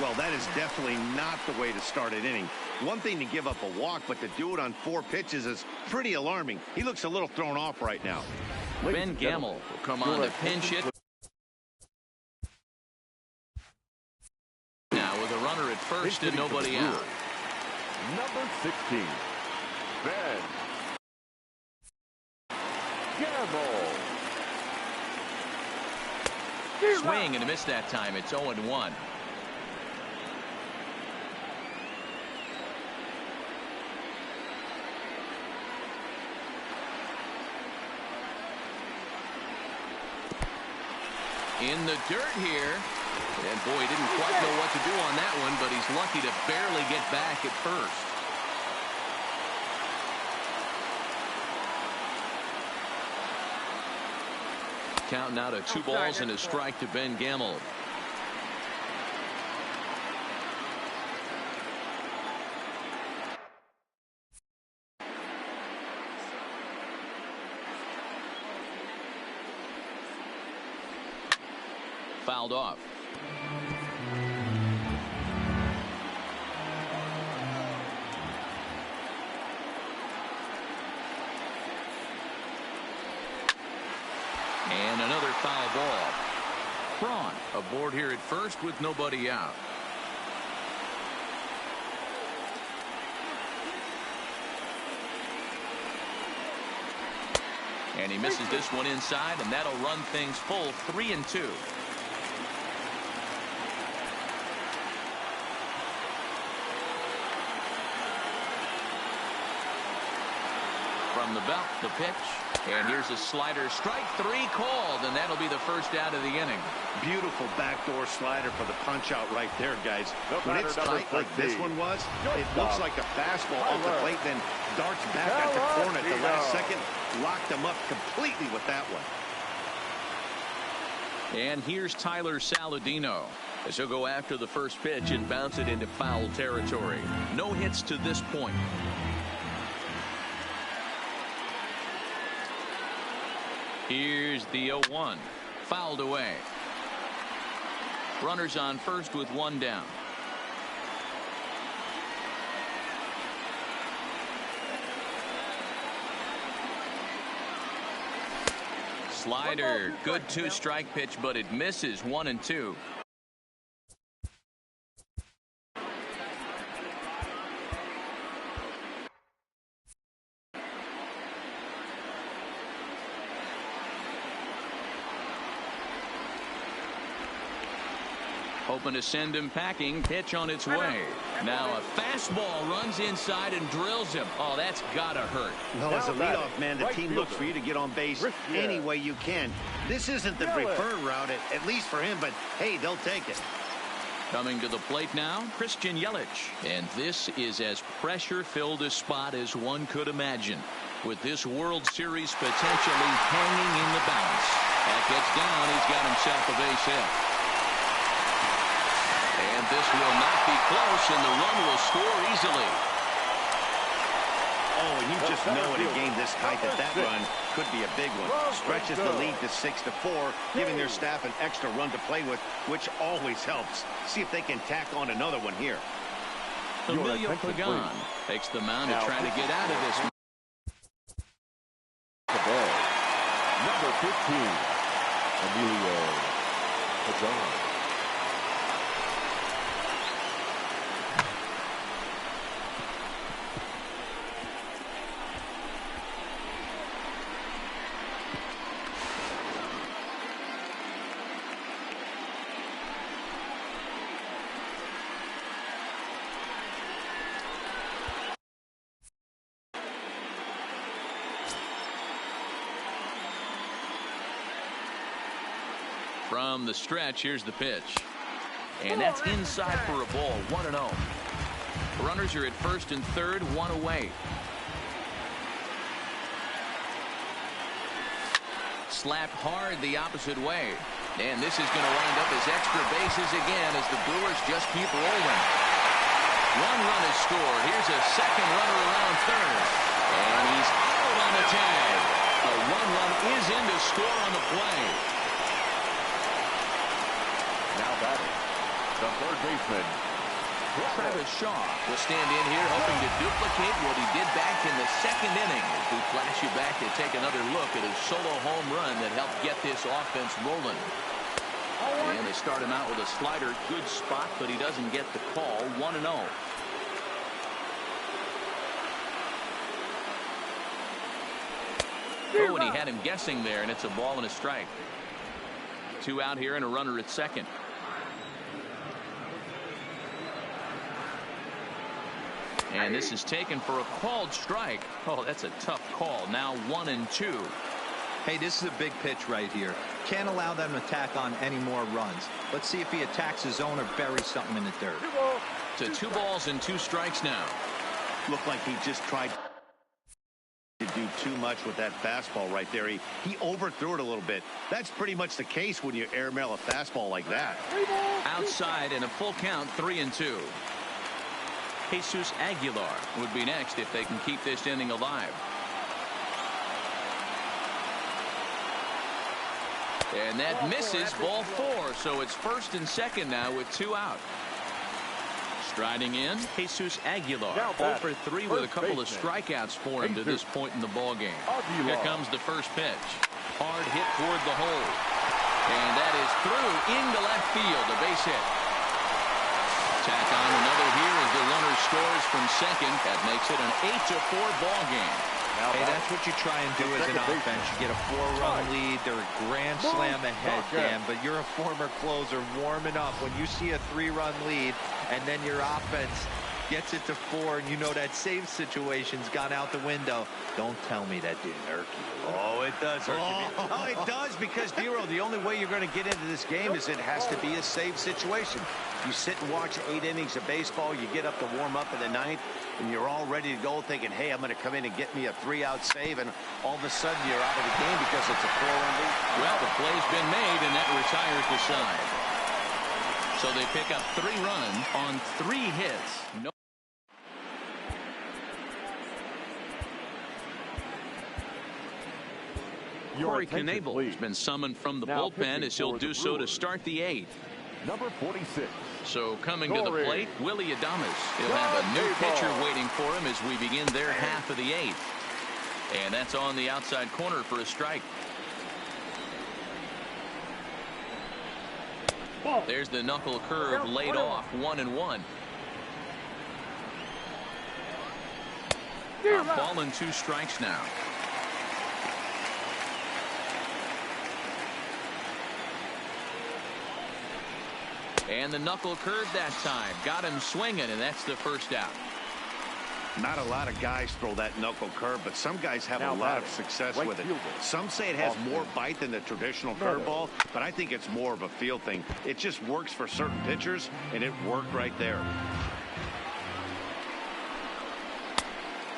Well, that is definitely not the way to start an inning. One thing to give up a walk, but to do it on 4 pitches is pretty alarming. He looks a little thrown off right now. Ben Gamel will come on to pinch hit. Runner at first and nobody out. Number 16, Ben Gamel. Swing and a miss that time. It's 0-1. In the dirt here. And boy, he didn't quite know what to do on that one, but he's lucky to barely get back at first. Count now to 2 balls and a strike to Ben Gamel. Fouled off. And another foul ball. Braun aboard here at first with nobody out. And he misses this one inside, and that'll run things full. 3-2. From the belt, the pitch, and here's a slider. Strike 3 called, and that'll be the first out of the inning. Beautiful backdoor slider for the punch out right there, guys. When it's tight like this one was, it looks like a fastball off the plate, then darts back at the corner at the last second. Locked him up completely with that one. And here's Tyler Saladino as he'll go after the first pitch and bounce it into foul territory. No hits to this point. Here's the 0-1. Fouled away. Runners on first with 1 down. Slider. Good 2-strike pitch, but it misses. 1-2. Hoping to send him packing. Pitch on its way. Now a fastball runs inside and drills him. Oh, that's gotta hurt. Well, as a leadoff man, the team looks for you to get on base any way you can. This isn't the preferred route, at least for him, but hey, they'll take it. Coming to the plate now, Christian Yelich. And this is as pressure-filled a spot as one could imagine, with this World Series potentially hanging in the balance. That gets down, he's got himself a base hit. And this will not be close, and the run will score easily. Oh, and you just know in a game this tight that run could be a big one. Stretches the lead to 6-4, giving their staff an extra run to play with, which always helps. See if they can tack on another one here. Emilio Pagan takes the mound to try to get out of this. The ball. Number 15, Emilio Pagan. From the stretch, here's the pitch. And that's inside for a ball, 1-0. Runners are at first and third, one away. Slapped hard the opposite way. And this is going to wind up as extra bases again as the Brewers just keep rolling. One run is scored. Here's a second runner around third. And he's out on the tag. The 1-run is in to score on the play. Now batting, the third baseman, Travis Shaw will stand in here hoping to duplicate what he did back in the second inning. As we flash you back to take another look at his solo home run that helped get this offense rolling. And they start him out with a slider. Good spot, but he doesn't get the call. 1-0. Oh, and he had him guessing there, and it's a ball and a strike. 2 out here and a runner at second. And this is taken for a called strike. Oh, that's a tough call. Now 1-2. Hey, this is a big pitch right here. Can't allow them to tack on any more runs. Let's see if he attacks his zone or buries something in the dirt. To 2 balls and 2 strikes now. Looked like he just tried to do too much with that fastball right there. He overthrew it a little bit. That's pretty much the case when you airmail a fastball like that. Outside and a full count, 3-2. Jesus Aguilar would be next if they can keep this inning alive. And that misses, ball 4. So it's first and second now with 2 out. Striding in, Jesus Aguilar. 0 for 3 with a couple of strikeouts for him to this point in the ballgame. Here comes the first pitch. Hard hit toward the hole. And that is through into left field, a base hit. Tack on another here as the runner scores from second. That makes it an 8-4 ball game. Hey, that's what you try and do as an offense. You get a 4-run lead. They're a grand slam ahead, Dan, but you're a former closer warming up. When you see a 3-run lead and then your offense gets it to 4 and you know that save situation's gone out the window, don't tell me that didn't irk you. Oh, it does hurt you. Oh, it does, because, Dero, the only way you're going to get into this game is it has to be a save situation. You sit and watch 8 innings of baseball, you get up to warm up in the 9th, and you're all ready to go thinking, hey, I'm going to come in and get me a 3-out save, and all of a sudden you're out of the game because it's a 4-run lead. Well, the play's been made, and that retires the side. So they pick up 3 runs on 3 hits. No. Corey Knebel has been summoned from the bullpen as he'll do so to start the 8th. Number 46. So coming to the plate, Willy Adames. He'll have a new pitcher waiting for him as we begin their half of the 8th. And that's on the outside corner for a strike. There's the knuckle curve laid off, 1-1. A ball and 2 strikes now. And the knuckle curve that time. Got him swinging, and that's the first out. Not a lot of guys throw that knuckle curve, but some guys have a lot of success with it. Some say it has more bite than the traditional curveball, but I think it's more of a feel thing. It just works for certain pitchers, and it worked right there.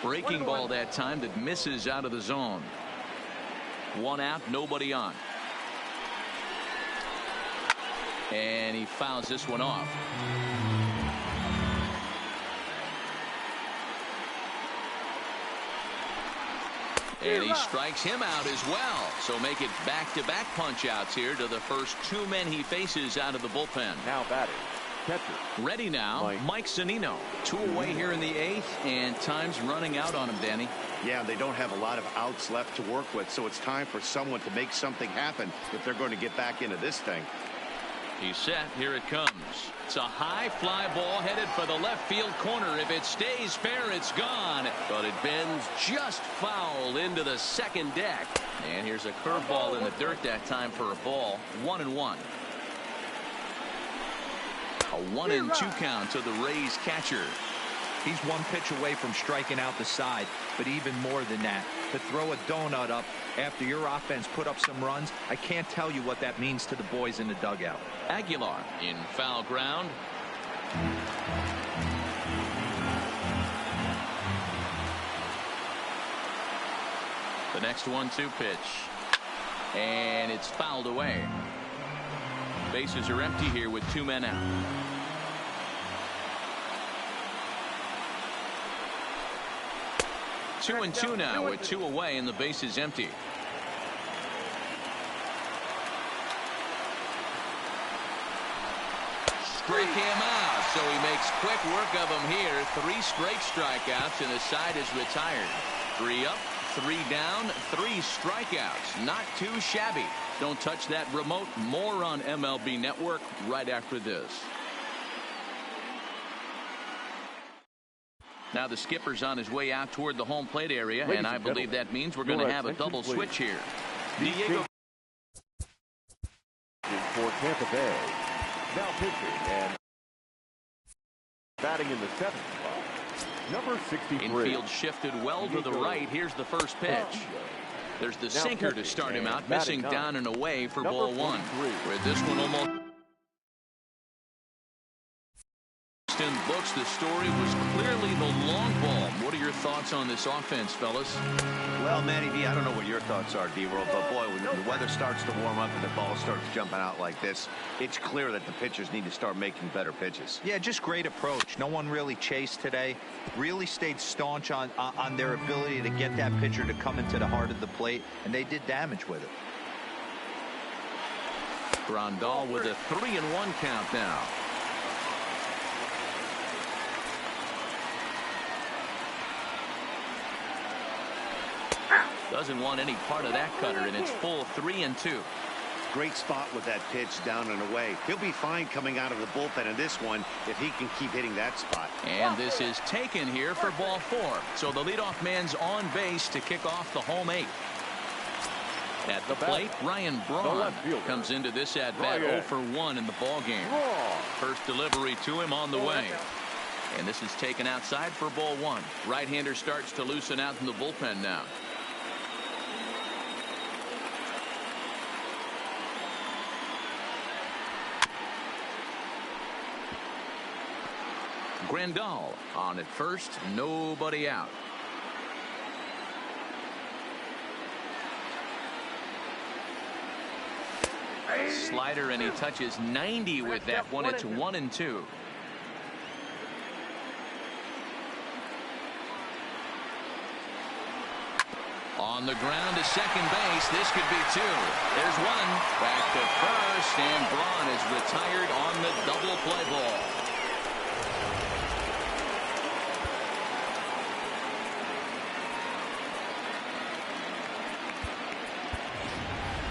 Breaking ball that time that misses out of the zone. 1 out, nobody on. And he fouls this one off. And he strikes him out as well. So make it back-to-back punch-outs here to the first 2 men he faces out of the bullpen. Now batting, catcher. Ready now, Mike Zunino. 2 away here in the 8th, and time's running out on him, Danny. Yeah, they don't have a lot of outs left to work with, so it's time for someone to make something happen if they're going to get back into this thing. He's set. Here it comes. It's a high fly ball headed for the left field corner. If it stays fair, it's gone. But it bends just foul into the second deck. And here's a curveball in the dirt that time for a ball. 1-1. A 1-2 count to the Rays catcher. He's 1 pitch away from striking out the side, but even more than that, to throw a donut up after your offense put up some runs, I can't tell you what that means to the boys in the dugout. Aguilar in foul ground. The next 1-2 pitch. And it's fouled away. Bases are empty here with 2 men out. Two and 2 now with 2 away and the base is empty. Strike him out, so he makes quick work of him here. 3 straight strikeouts and the side is retired. 3 up, 3 down, 3 strikeouts. Not too shabby. Don't touch that remote. More on MLB Network right after this. Now the skipper's on his way out toward the home plate area, and I believe that means we're going to have a double switch here. Diego for Tampa Bay. Now pitching and batting in the 7th spot. Number 63. Infield shifted well to the right. Here's the first pitch. There's the sinker to start him out, missing down and away for ball 1. With this one almost in books, the story was clearly the long ball. What are your thoughts on this offense, fellas? Well, Matty V, I don't know what your thoughts are, D-Roll, but boy, when the weather starts to warm up and the ball starts jumping out like this, it's clear that the pitchers need to start making better pitches. Yeah, just great approach. No one really chased today. Really stayed staunch on their ability to get that pitcher to come into the heart of the plate, and they did damage with it. Grandal with a 3-1 count now. Doesn't want any part of that cutter, and it's full 3-2. Great spot with that pitch down and away. He'll be fine coming out of the bullpen in this one if he can keep hitting that spot. And this is taken here for ball 4. So the leadoff man's on base to kick off the home 8th. At the plate, Ryan Braun comes into this at-bat 0 for 1 in the ballgame. First delivery to him on the way. And this is taken outside for ball 1. Right-hander starts to loosen out in the bullpen now. Grandal on at first, nobody out. Slider, and he touches 90 with that one. It's 1-2. On the ground to second base. This could be 2. There's 1. Back to first, and Braun is retired on the double play ball.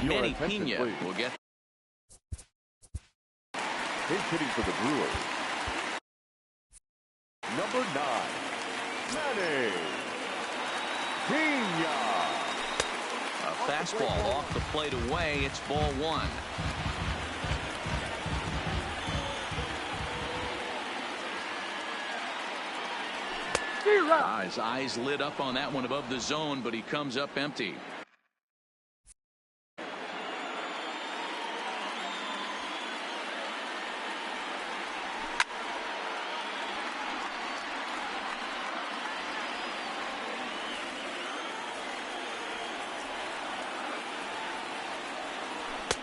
Manny Pena will get. He's hitting for the Brewers. Number 9, Manny Pena. A fastball off the plate away. It's ball 1. His eyes lit up on that one above the zone, but he comes up empty.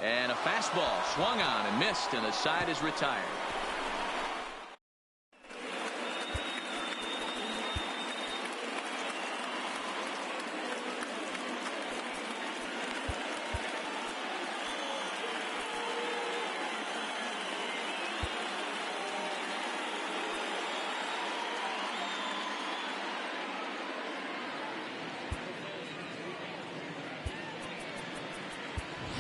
And a fastball swung on and missed, and the side is retired.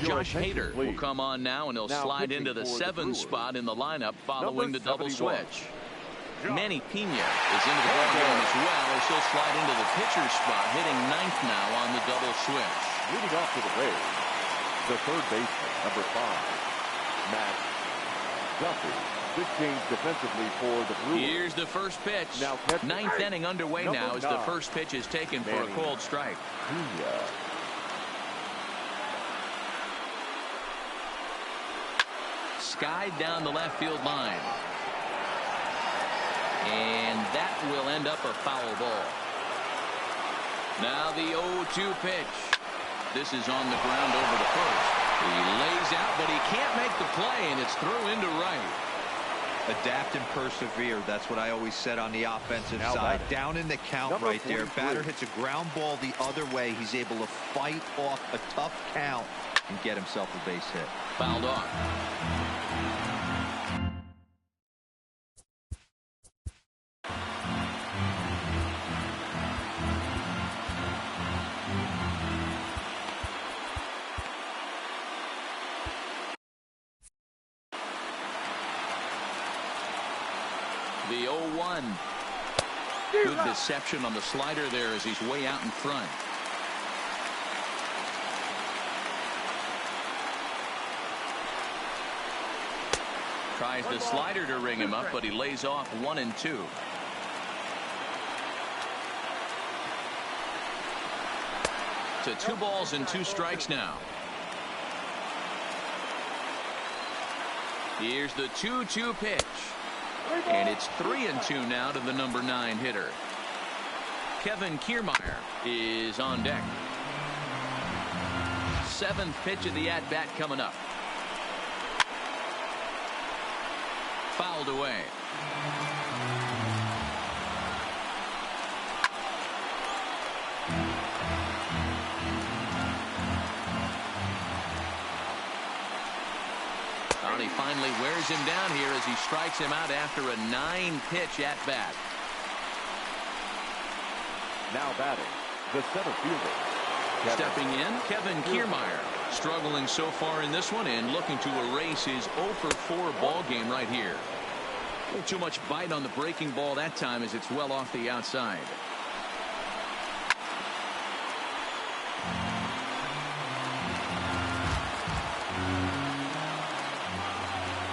Josh Hader will come on now, and he'll slide into the 7 spot in the lineup following the double switch. Manny Pena is into the ballgame as well, as he'll slide into the pitcher spot, hitting 9th now on the double switch. Leading off for the Rays, the third baseman, number 5, Matt Duffy. Big change defensively for the Brewers. Here's the first pitch. Now, 9th inning underway now as the first pitch is taken for a cold strike. Skied down the left field line. And that will end up a foul ball. Now the 0-2 pitch. This is on the ground over the first. He lays out, but he can't make the play, and it's through into right. Adapt and persevere. That's what I always said on the offensive side. Down in the count right there. Batter hits a ground ball the other way. He's able to fight off a tough count and get himself a base hit. Fouled off. The 0-1. Good deception on the slider there as he's way out in front. Tries the slider to ring him up, but he lays off 1-2. To 2 balls and 2 strikes now. Here's the 2-2 pitch. And it's 3-2 now to the number 9 hitter. Kevin Kiermaier is on deck. 7th pitch of the at-bat coming up. Fouled away. He finally wears him down here as he strikes him out after a 9-pitch at bat. Now batting, the center fielder. Stepping in, Kevin Kiermaier. Struggling so far in this one and looking to erase his 0-for-4 ball game right here. A little too much bite on the breaking ball that time as it's well off the outside.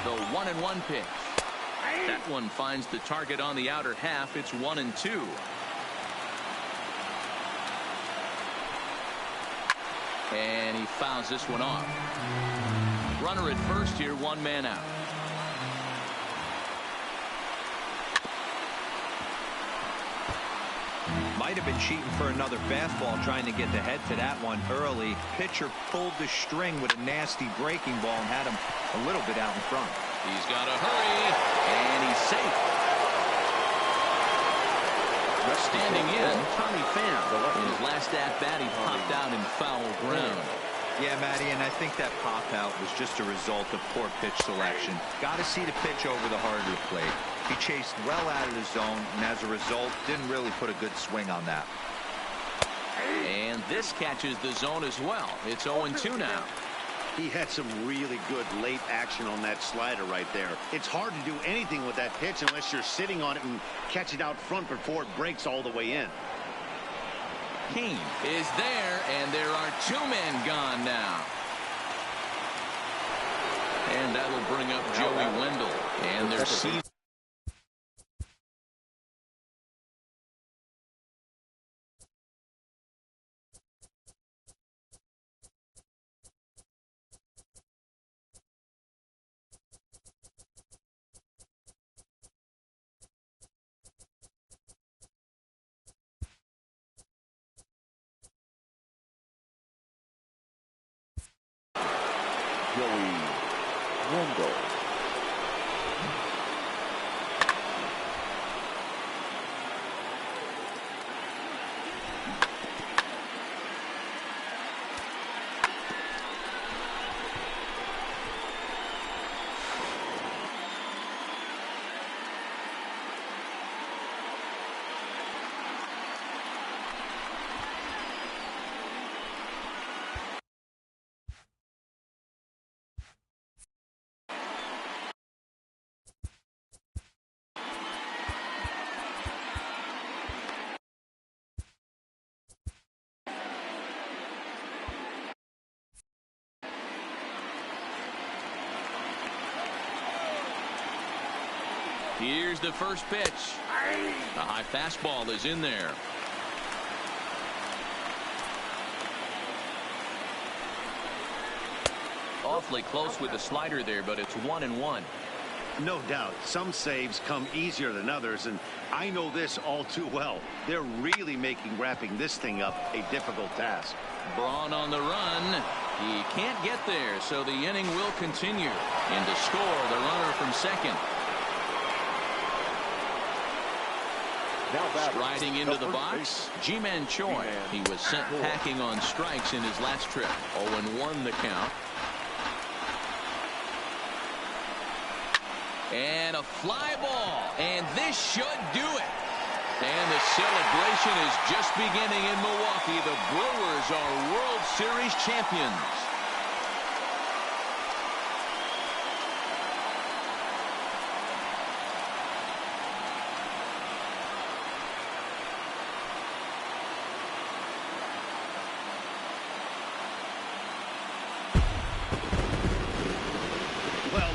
The 1-1 pitch. That one finds the target on the outer half. It's 1-2. And he fouls this one off. Runner at first here, 1 man out. Might have been cheating for another fastball, trying to get the head to that one early. Pitcher pulled the string with a nasty breaking ball and had him a little bit out in front. He's got to hurry, and he's safe. Standing in, Tommy Pham. In his last at-bat, he popped out in foul ground. Yeah, Matty, and I think that pop-out was just a result of poor pitch selection. Got to see the pitch over the heart of the plate. He chased well out of the zone, and as a result, didn't really put a good swing on that. And this catches the zone as well. It's 0-2 now. He had some really good late action on that slider right there. It's hard to do anything with that pitch unless you're sitting on it and catch it out front before it breaks all the way in. Kane is there, and there are 2 men gone now. And that'll bring up Joey Wendle. And their season Joey Wendell. Here's the first pitch. The high fastball is in there. Awfully close with the slider there, but it's 1-1. No doubt, some saves come easier than others, and I know this all too well. They're really making wrapping this thing up a difficult task. Braun on the run. He can't get there, so the inning will continue. And to score, the runner from second. Striding into the box, Ji-Man Choi. He was sent packing on strikes in his last trip. 0-1 the count. And a fly ball. And this should do it. And the celebration is just beginning in Milwaukee. The Brewers are World Series champions.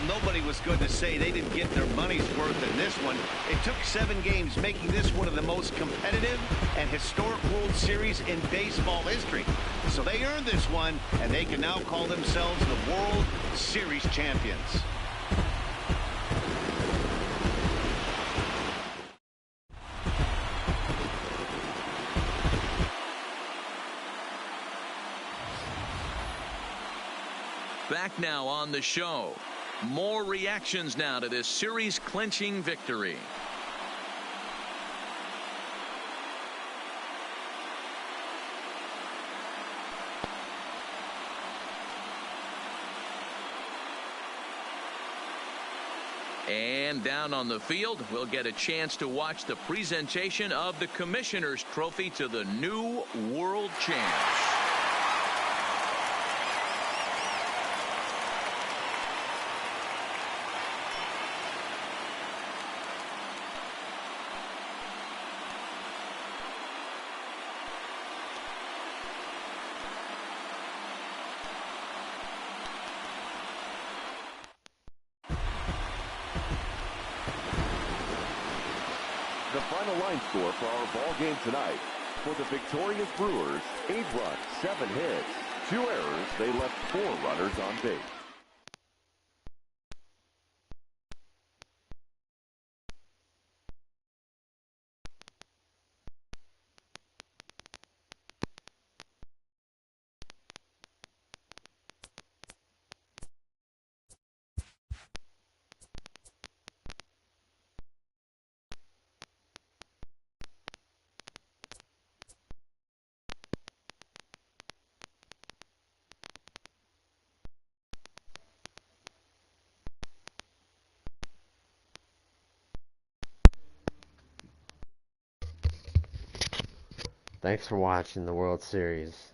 Nobody was going to say they didn't get their money's worth in this one. It took 7 games, making this one of the most competitive and historic World Series in baseball history. So they earned this one, and they can now call themselves the World Series champions. Back now on the show. More reactions now to this series-clinching victory. And down on the field, we'll get a chance to watch the presentation of the Commissioner's Trophy to the new world champs. The final line score for our ball game tonight. For the victorious Brewers, 8 runs, 7 hits, 2 errors. They left 4 runners on base. Thanks for watching the World Series.